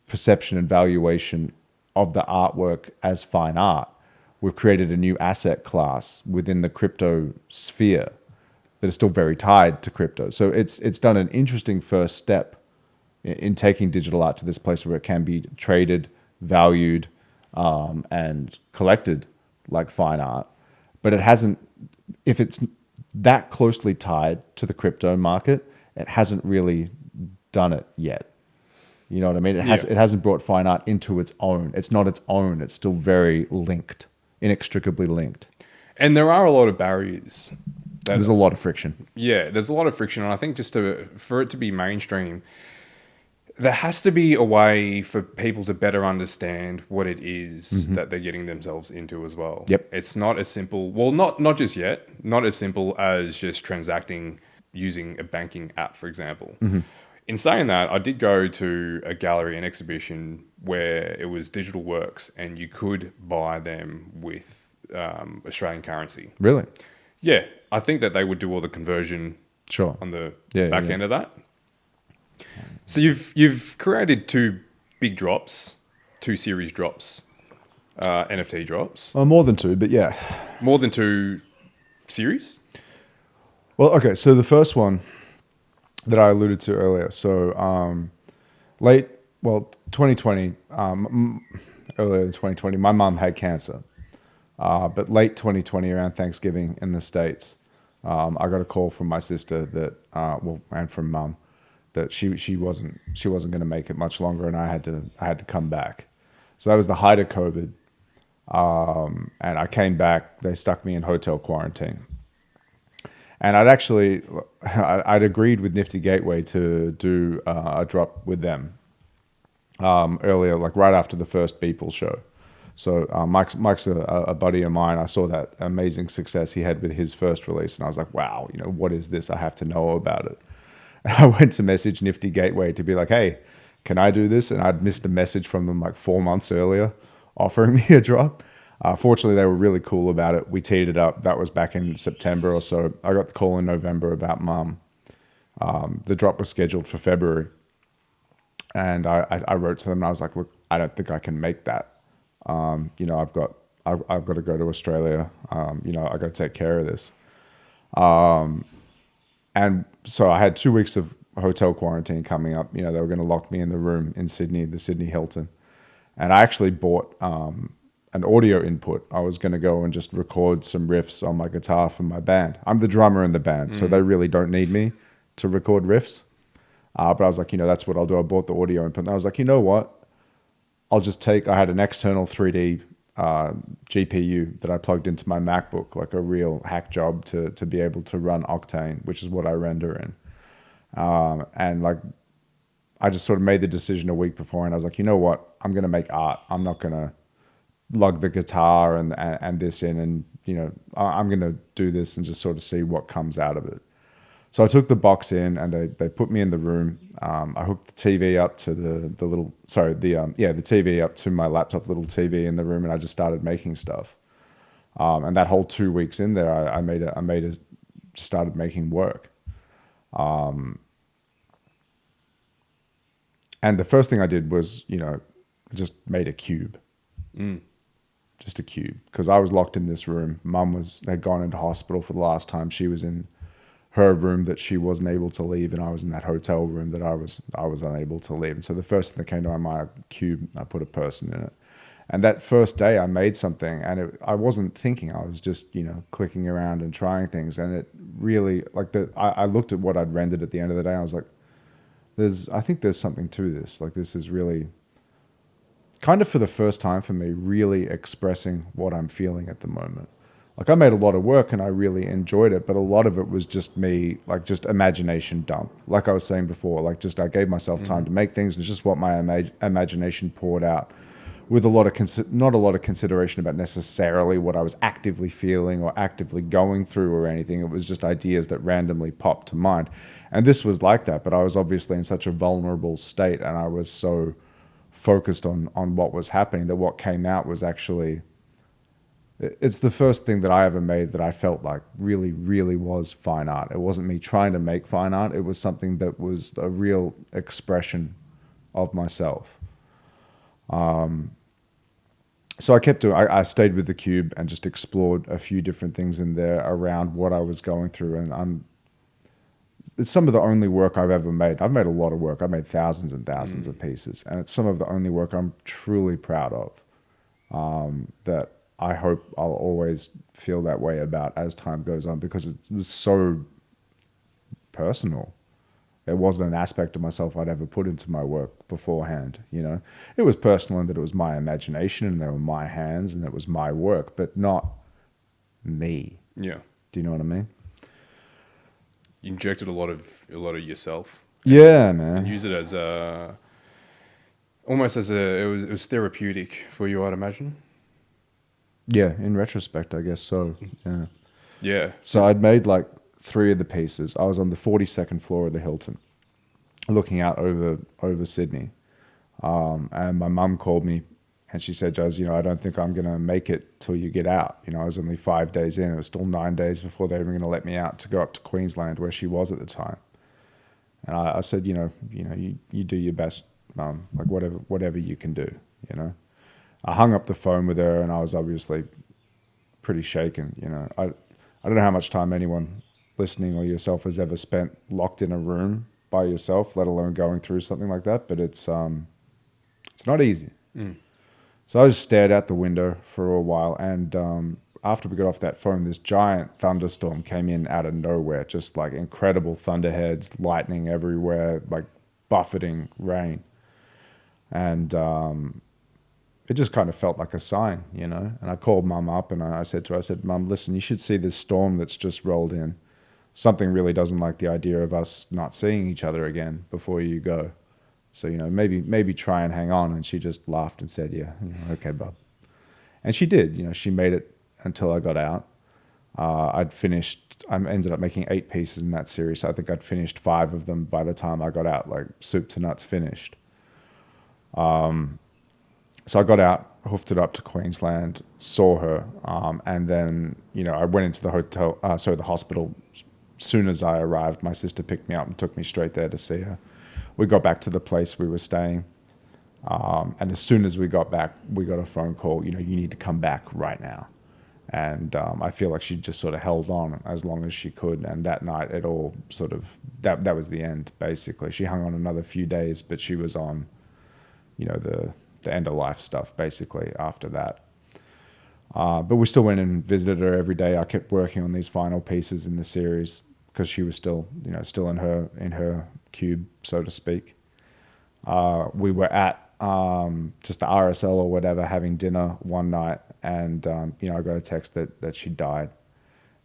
perception and valuation of the artwork as fine art. We've created a new asset class within the crypto sphere that is still very tied to crypto. So it's done an interesting first step in taking digital art to this place where it can be traded, valued, and collected like fine art. But it hasn't, if it's that closely tied to the crypto market, it hasn't really done it yet. You know what I mean? It hasn't brought fine art into its own. It's not its own. It's still very linked, inextricably linked. And there are a lot of barriers. There's a lot of friction. Yeah, there's a lot of friction. And I think for it to be mainstream, there has to be a way for people to better understand what it is that they're getting themselves into as well. Yep. It's not as simple. Well, not just yet. Not as simple as just transacting using a banking app, for example. In saying that, I did go to a gallery, an exhibition where it was digital works and you could buy them with Australian currency. Really? Yeah. I think that they would do all the conversion on the back end of that. So you've created two big drops, two series drops, NFT drops. More than two, but yeah. More than two series? Well, okay. So the first one that I alluded to earlier. So 2020, earlier in 2020, my mum had cancer. But late 2020, around Thanksgiving in the States, I got a call from my sister that, and from mum, that she wasn't going to make it much longer, and I had to come back. So that was the height of COVID, and I came back. They stuck me in hotel quarantine, and I'd agreed with Nifty Gateway to do a drop with them earlier, like right after the first Beeple show. So Mike's a buddy of mine. I saw that amazing success he had with his first release, and I was like, wow, what is this? I have to know about it. I went to message Nifty Gateway to be like, hey, can I do this? And I'd missed a message from them like 4 months earlier offering me a drop. Fortunately, they were really cool about it. We teed it up. That was back in September or so. I got the call in November about mum. The drop was scheduled for February. And I wrote to them and I was like, look, I don't think I can make that. I've got to go to Australia. I got to take care of this. And so I had 2 weeks of hotel quarantine coming up. They were going to lock me in the room in Sydney, the Sydney Hilton. And I actually bought an audio input. I was going to go and just record some riffs on my guitar for my band. I'm the drummer in the band, so they really don't need me to record riffs. But I was like, that's what I'll do. I bought the audio input. And I was like, you know what? I had an external 3D GPU that I plugged into my MacBook, like a real hack job to be able to run Octane, which is what I render in. And like, I just sort of made the decision a week before, and I was like, you know what? I'm going to make art. I'm not going to lug the guitar and this in, and I'm going to do this and just sort of see what comes out of it. So I took the box in, and they put me in the room. I hooked the TV up to the TV up to my laptop, little TV in the room, and I just started making stuff. And that whole 2 weeks in there, I started making work. And the first thing I did was, just made a cube. Just a cube, because I was locked in this room. Mum had gone into hospital for the last time. She was in her room that she wasn't able to leave, and I was in that hotel room that I was unable to leave. And so the first thing that came to my mind, a cube, I put a person in it. And that first day I made something, and I wasn't thinking, I was just, clicking around and trying things. And it really, I looked at what I'd rendered at the end of the day. And I was like, I think there's something to this. Like, this is really kind of for the first time for me, really expressing what I'm feeling at the moment. Like, I made a lot of work and I really enjoyed it, but a lot of it was just me, like just imagination dump. Like I was saying before, like just I gave myself time to make things, and it's just what my imagination poured out, with a lot of not a lot of consideration about necessarily what I was actively feeling or actively going through or anything. It was just ideas that randomly popped to mind. And this was like that, but I was obviously in such a vulnerable state, and I was so focused on what was happening that what came out was actually, it's the first thing that I ever made that I felt like really, really was fine art. It wasn't me trying to make fine art. It was something that was a real expression of myself. So I kept doing, I stayed with the cube and just explored a few different things in there around what I was going through. And it's some of the only work I've ever made. I've made a lot of work. I've made thousands and thousands of pieces. And it's some of the only work I'm truly proud of, that I hope I'll always feel that way about as time goes on, because it was so personal. It wasn't an aspect of myself I'd ever put into my work beforehand, It was personal in that it was my imagination and they were my hands and it was my work, but not me. Yeah. Do you know what I mean? You injected a lot of yourself. Yeah, man. And use it as almost as it was therapeutic for you, I'd imagine. Yeah, in retrospect, I guess so. Yeah. Yeah. So I'd made like 3 of the pieces. I was on the 42nd floor of the Hilton, looking out over Sydney. And my mum called me and she said, Jazz, I don't think I'm going to make it till you get out. I was only 5 days in. It was still 9 days before they were going to let me out to go up to Queensland, where she was at the time. And I said, you do your best, Mum, like whatever you can do, I hung up the phone with her and I was obviously pretty shaken. I don't know how much time anyone listening or yourself has ever spent locked in a room by yourself, let alone going through something like that. But it's not easy. So I just stared out the window for a while. And after we got off that phone, this giant thunderstorm came in out of nowhere, just like incredible thunderheads, lightning everywhere, like buffeting rain. And it just kind of felt like a sign, And I called Mum up and I said to her, Mum, listen, you should see this storm that's just rolled in. Something really doesn't like the idea of us not seeing each other again before you go. So, maybe try and hang on. And she just laughed and said, yeah, okay, bub. And she did, she made it until I got out. I ended up making 8 pieces in that series. So I think I'd finished 5 of them by the time I got out, like soup to nuts finished. So I got out, hoofed it up to Queensland, saw her, and then, I went into the the hospital. As soon as I arrived, my sister picked me up and took me straight there to see her. We got back to the place we were staying, and as soon as we got back, we got a phone call, you need to come back right now. And I feel like she just sort of held on as long as she could, and that night it all sort of, that was the end, basically. She hung on another few days, but she was on, the end of life stuff basically after that. But we still went and visited her every day. I kept working on these final pieces in the series because she was still, still in her cube, so to speak. We were at just the RSL or whatever, having dinner one night, and I got a text that she died.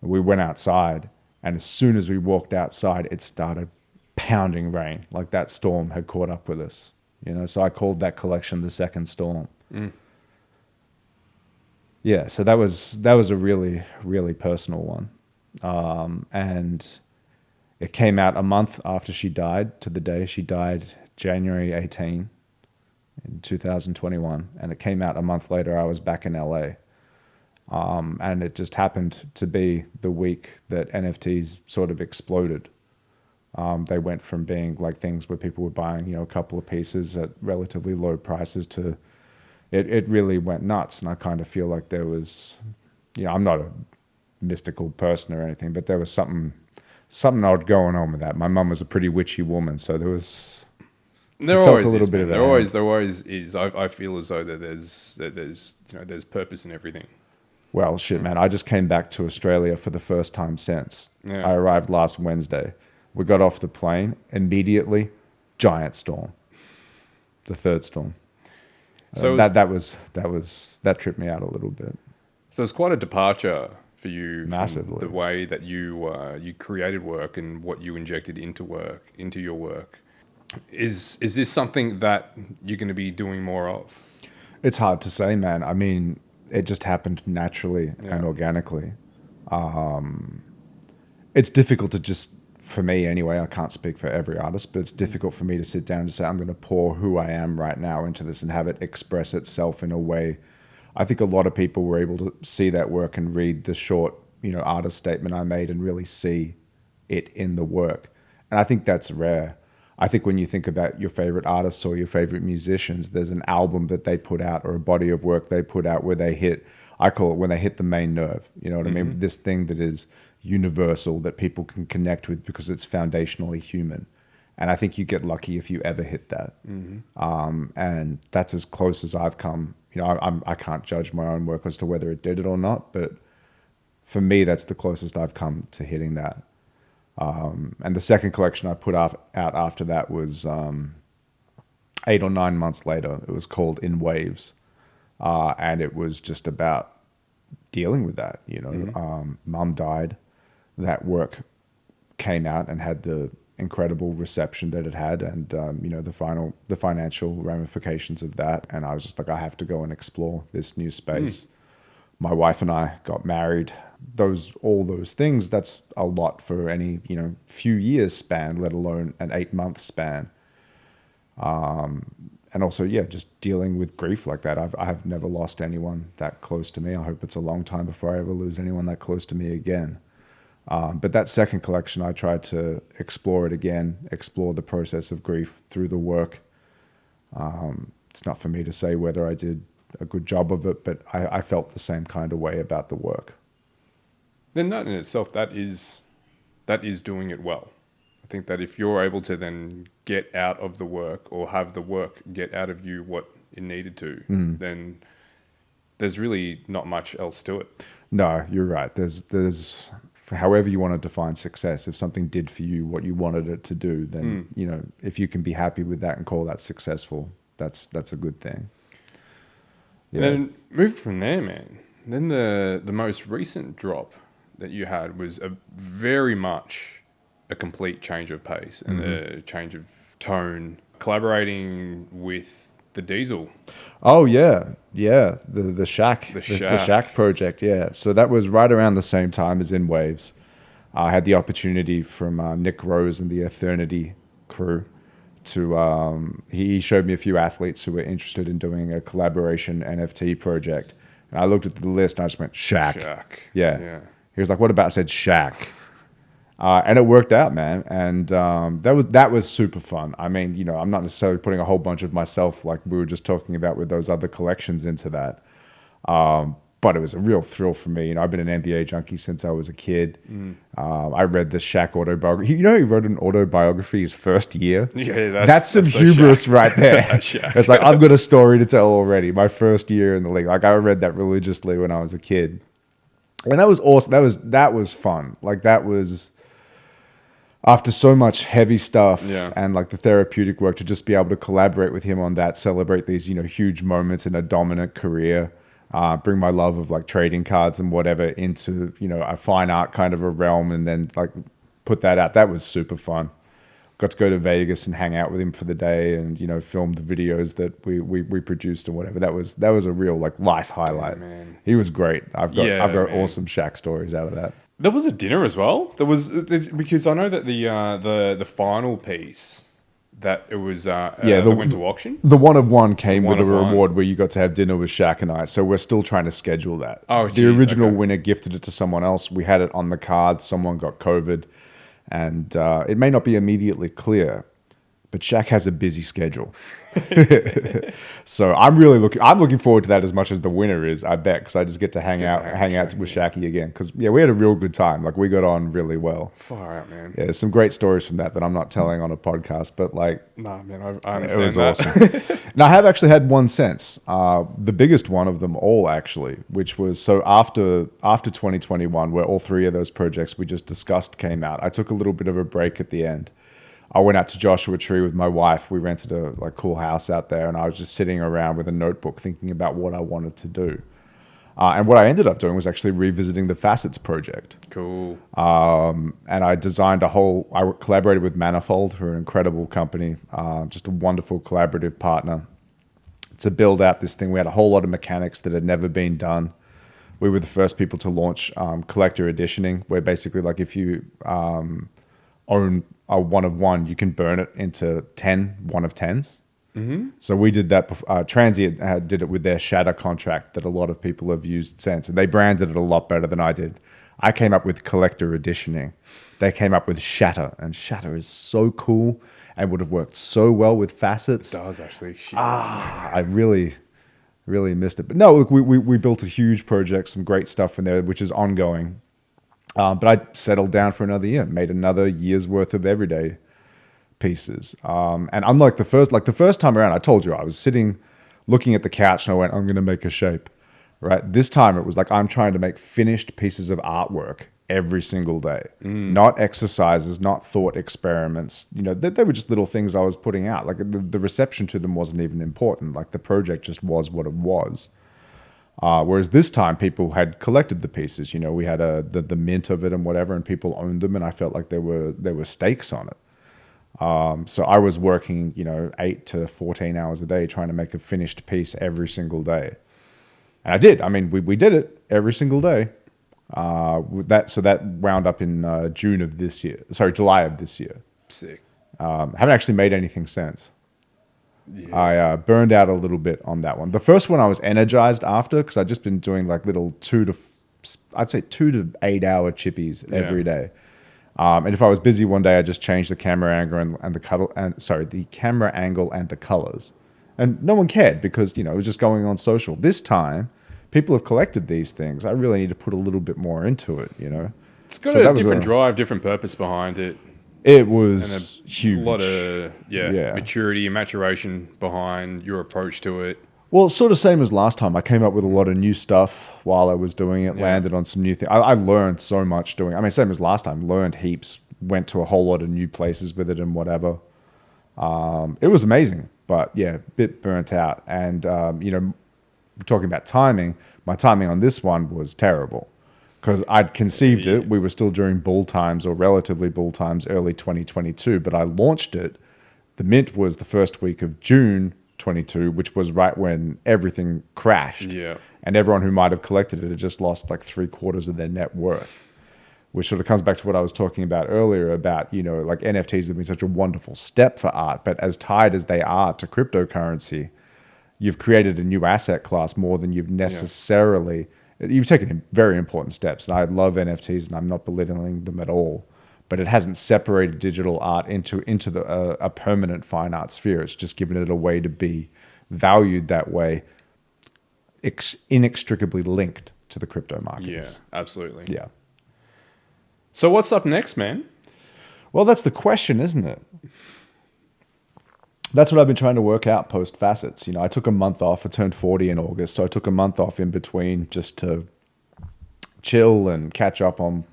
We went outside, and as soon as we walked outside, it started pounding rain. Like that storm had caught up with us. So I called that collection the second storm. Yeah, so that was a really, really personal one. And it came out a month after she died, to the day she died, January 18 in 2021. And it came out a month later. I was back in LA. And it just happened to be the week that NFTs sort of exploded. They went from being like things where people were buying, a couple of pieces at relatively low prices to it really went nuts. And I kind of feel like there was, I'm not a mystical person or anything, but there was something odd going on with that. My mum was a pretty witchy woman, so there was There felt always a little is, bit man. of that. There always is. I feel as though that there's there's purpose in everything. Well, shit, man. I just came back to Australia for the first time since. Yeah. I arrived last Wednesday. We got off the plane immediately. Giant storm. The third storm. So that tripped me out a little bit. So it's quite a departure for you, Massively. from the way that you created work and what you injected into your work. Is this something that you're going to be doing more of? It's hard to say, man. I mean, it just happened naturally and organically. It's difficult to just, for me anyway, I can't speak for every artist, but it's difficult for me to sit down and say, I'm going to pour who I am right now into this and have it express itself in a way. I think a lot of people were able to see that work and read the short, artist statement I made and really see it in the work. And I think that's rare. I think when you think about your favorite artists or your favorite musicians, there's an album that they put out or a body of work they put out where they hit, I call it when they hit the main nerve. You know what I mean? This thing that is universal that people can connect with because it's foundationally human. And I think you get lucky if you ever hit that. And that's as close as I've come. I can't judge my own work as to whether it did it or not, but for me, that's the closest I've come to hitting that. And the second collection I put out after that was 8 or 9 months later. It was called In Waves. And it was just about dealing with that. Mum died. That work came out and had the incredible reception that it had, and the financial ramifications of that. And I was just like, I have to go and explore this new space. My wife and I got married. All those things, that's a lot for any few years span, let alone an 8-month span. And also, just dealing with grief like that. I've never lost anyone that close to me. I hope it's a long time before I ever lose anyone that close to me again. But that second collection, I tried to explore it again, explore the process of grief through the work. It's not for me to say whether I did a good job of it, but I felt the same kind of way about the work. Then that in itself, that is doing it well. I think that if you're able to then get out of the work or have the work get out of you what it needed to, then there's really not much else to it. No, you're right. There's however you want to define success. If something did for you what you wanted it to do, then if you can be happy with that and call that successful, that's a good thing. Yeah. And then move from there, man. Then the most recent drop that you had was a very much a complete change of pace and a change of tone, collaborating with the Diesel. Oh yeah, the Shaq, the Shaq project. Yeah, so that was right around the same time as In Waves. I had the opportunity from Nick Rose and the Eternity crew to he showed me a few athletes who were interested in doing a collaboration NFT project, and I looked at the list and I just went Shaq. Yeah. He was like, "What about?" I said Shaq. And it worked out, man. And that was super fun. I mean, I'm not necessarily putting a whole bunch of myself, like we were just talking about with those other collections, into that. But it was a real thrill for me. I've been an NBA junkie since I was a kid. I read the Shaq autobiography. He wrote an autobiography his first year. Yeah, that's some hubris right there. It's like, I've got a story to tell already. My first year in the league. Like, I read that religiously when I was a kid. And that was awesome. That was fun. Like, that was... After so much heavy stuff and like the therapeutic work, to just be able to collaborate with him on that, celebrate these, huge moments in a dominant career, bring my love of like trading cards and whatever into, a fine art kind of a realm, and then like put that out. That was super fun. Got to go to Vegas and hang out with him for the day and, film the videos that we produced and whatever. That was a real like life highlight. Man. He was great. I've got awesome Shaq stories out of that. There was a dinner as well. Because I know that the final piece that it was that went to auction. The one of one came with a reward where you got to have dinner with Shaq and I. So we're still trying to schedule that. Oh, the original winner gifted it to someone else. We had it on the card. Someone got COVID, and it may not be immediately clear, but Shaq has a busy schedule. So I'm looking forward to that as much as the winner is, I bet, because I just get to hang out with Shaqy again. Because yeah, we had a real good time. Like we got on really well. Far out, man. Yeah, there's some great stories from that I'm not telling on a podcast, but like, Nah, man, I understand it was that. awesome. Now I have actually had one since, the biggest one of them all actually, which was so after 2021, where all three of those projects we just discussed came out. I took a little bit of a break at the end. I went out to Joshua Tree with my wife. We rented a cool house out there, and I was just sitting around with a notebook thinking about what I wanted to do. And what I ended up doing was actually revisiting the Facets project. Cool. And I designed I collaborated with Manifold, who are an incredible company, just a wonderful collaborative partner, to build out this thing. We had a whole lot of mechanics that had never been done. We were the first people to launch collector editioning, where basically like if you own a one of one, you can burn it into 10 one of 10s. Mm-hmm. So we did that. Transient did it with their Shatter contract that a lot of people have used since, and they branded it a lot better than I did. I came up with collector editioning. They came up with Shatter, and Shatter is so cool and would have worked so well with Facets. It does actually. I really missed it. But no, look, we built a huge project, some great stuff in there, which is ongoing. But I settled down for another year, made another year's worth of everyday pieces. And unlike the first time around, I told you I was sitting looking at the couch and I went, I'm going to make a shape, right? This time it was like, I'm trying to make finished pieces of artwork every single day, not exercises, not thought experiments. You know, they were just little things I was putting out. Like the reception to them wasn't even important. Like the project just was what it was. Whereas this time people had collected the pieces, you know, we had the mint of it and whatever, and people owned them, and I felt like there were stakes on it. So I was working, you know, 8 to 14 hours a day trying to make a finished piece every single day. And I did. I mean, we did it every single day. So that wound up in July of this year. Sick. Haven't actually made anything since. Yeah. I burned out a little bit on that one. The first one I was energized after because I'd just been doing like little 2 to 8 hour chippies every day. And if I was busy one day, I just changed the camera angle the camera angle and the colors, and no one cared because it was just going on social. This time, people have collected these things. I really need to put a little bit more into it. It's got a different drive, different purpose behind it. It was huge. A lot of maturity and maturation behind your approach to it. Well, it's sort of same as last time. I came up with a lot of new stuff while I was doing it, landed on some new things. I learned so much doing it. I mean, same as last time, learned heaps, went to a whole lot of new places with it and whatever. It was amazing, but yeah, a bit burnt out. And, talking about timing, my timing on this one was terrible because I'd conceived it. We were still during bull times or relatively bull times, early 2022, but I launched it. The mint was the first week of June 22, which was right when everything crashed. Yeah. And everyone who might have collected it had just lost like 3/4 of their net worth, which sort of comes back to what I was talking about earlier about, like NFTs have been such a wonderful step for art, but as tied as they are to cryptocurrency, you've created a new asset class more than you've necessarily, you've taken very important steps. And I love NFTs and I'm not belittling them at all, but it hasn't separated digital art into a permanent fine art sphere. It's just given it a way to be valued that way, inextricably linked to the crypto markets. Yeah, absolutely. Yeah. So what's up next, man? Well, that's the question, isn't it? That's what I've been trying to work out post Facets. I took a month off. I turned 40 in August, so I took a month off in between just to chill and catch up on,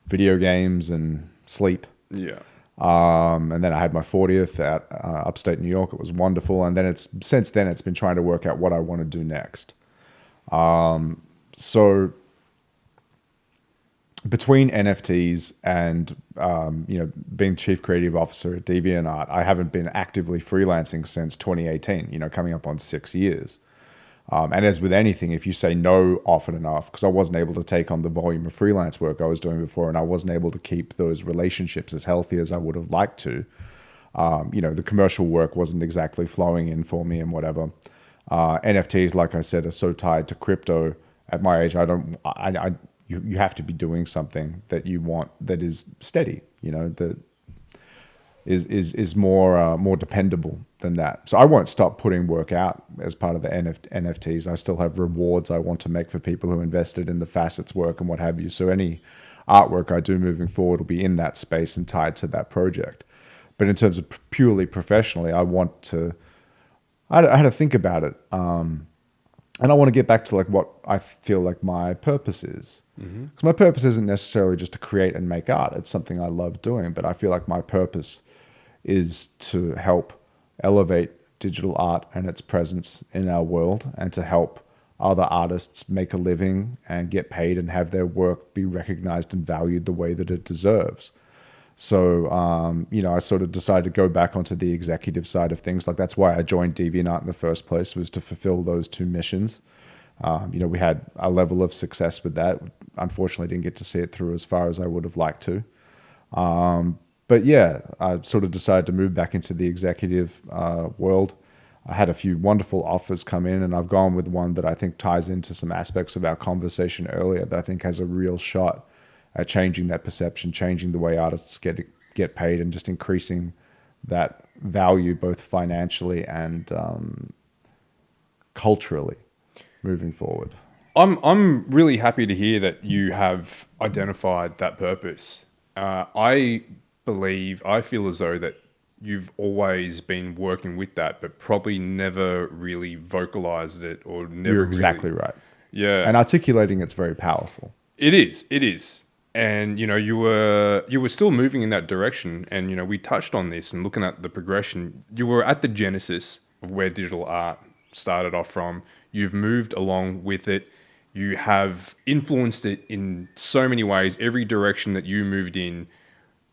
video games and sleep. Yeah. And then I had my 40th at upstate New York. It was wonderful. And then since then it's been trying to work out what I want to do next. So between NFTs and being chief creative officer at DeviantArt, I haven't been actively freelancing since 2018. Coming up on 6 years. And as with anything, if you say no often enough, because I wasn't able to take on the volume of freelance work I was doing before, and I wasn't able to keep those relationships as healthy as I would have liked to, the commercial work wasn't exactly flowing in for me and whatever. NFTs, like I said, are so tied to crypto. At my age, you have to be doing something that you want that is steady, that is more dependable than that. So I won't stop putting work out as part of the NFTs. I still have rewards I want to make for people who invested in the Facets work and what have you. So any artwork I do moving forward will be in that space and tied to that project. But in terms of purely professionally, I had to think about it. And I want to get back to like what I feel like my purpose is. Because my purpose isn't necessarily just to create and make art. It's something I love doing, but I feel like my purpose is to help elevate digital art and its presence in our world, and to help other artists make a living and get paid and have their work be recognized and valued the way that it deserves. So, I sort of decided to go back onto the executive side of things. Like, that's why I joined DeviantArt in the first place, was to fulfill those two missions. We had a level of success with that. Unfortunately, didn't get to see it through as far as I would have liked to. But yeah, I sort of decided to move back into the executive world. I had a few wonderful offers come in, and I've gone with one that I think ties into some aspects of our conversation earlier that I think has a real shot at changing that perception, changing the way artists get paid, and just increasing that value both financially and culturally moving forward. I'm really happy to hear that you have identified that purpose. I feel as though that you've always been working with that, but probably never really vocalized it, or never. You're exactly right. Yeah. And articulating it's very powerful. It is. And, you were still moving in that direction. And, we touched on this and looking at the progression. You were at the genesis of where digital art started off from. You've moved along with it. You have influenced it in so many ways. Every direction that you moved in,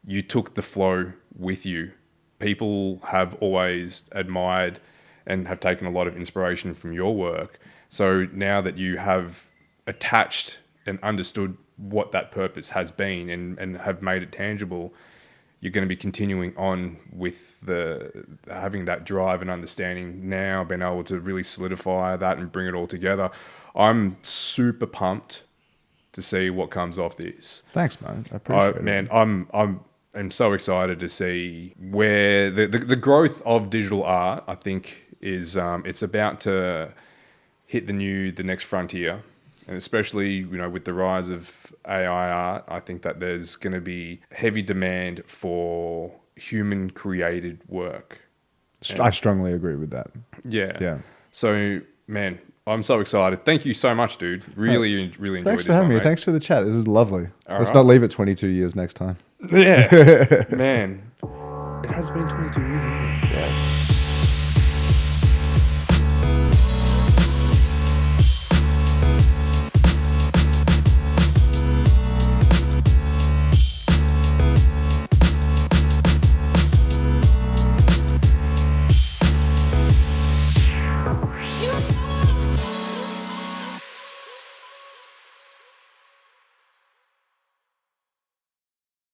you took the flow with you. People have always admired and have taken a lot of inspiration from your work. So now that you have attached and understood what that purpose has been and have made it tangible, you're going to be continuing on with having that drive and understanding now, being able to really solidify that and bring it all together. I'm super pumped to see what comes off this. Thanks, man. I appreciate it. Man, I'm so excited to see where the growth of digital art, I think, is it's about to hit the next frontier. And especially, with the rise of AI art, I think that there's going to be heavy demand for human-created work. I strongly agree with that. Yeah. So, man, I'm so excited. Thank you so much, dude. Really enjoyed this. Thanks for having me. Mate. Thanks for the chat. This was lovely. Let's right. not leave it 22 years next time. Yeah. Man. It has been 22 years, hasn't it? Yeah.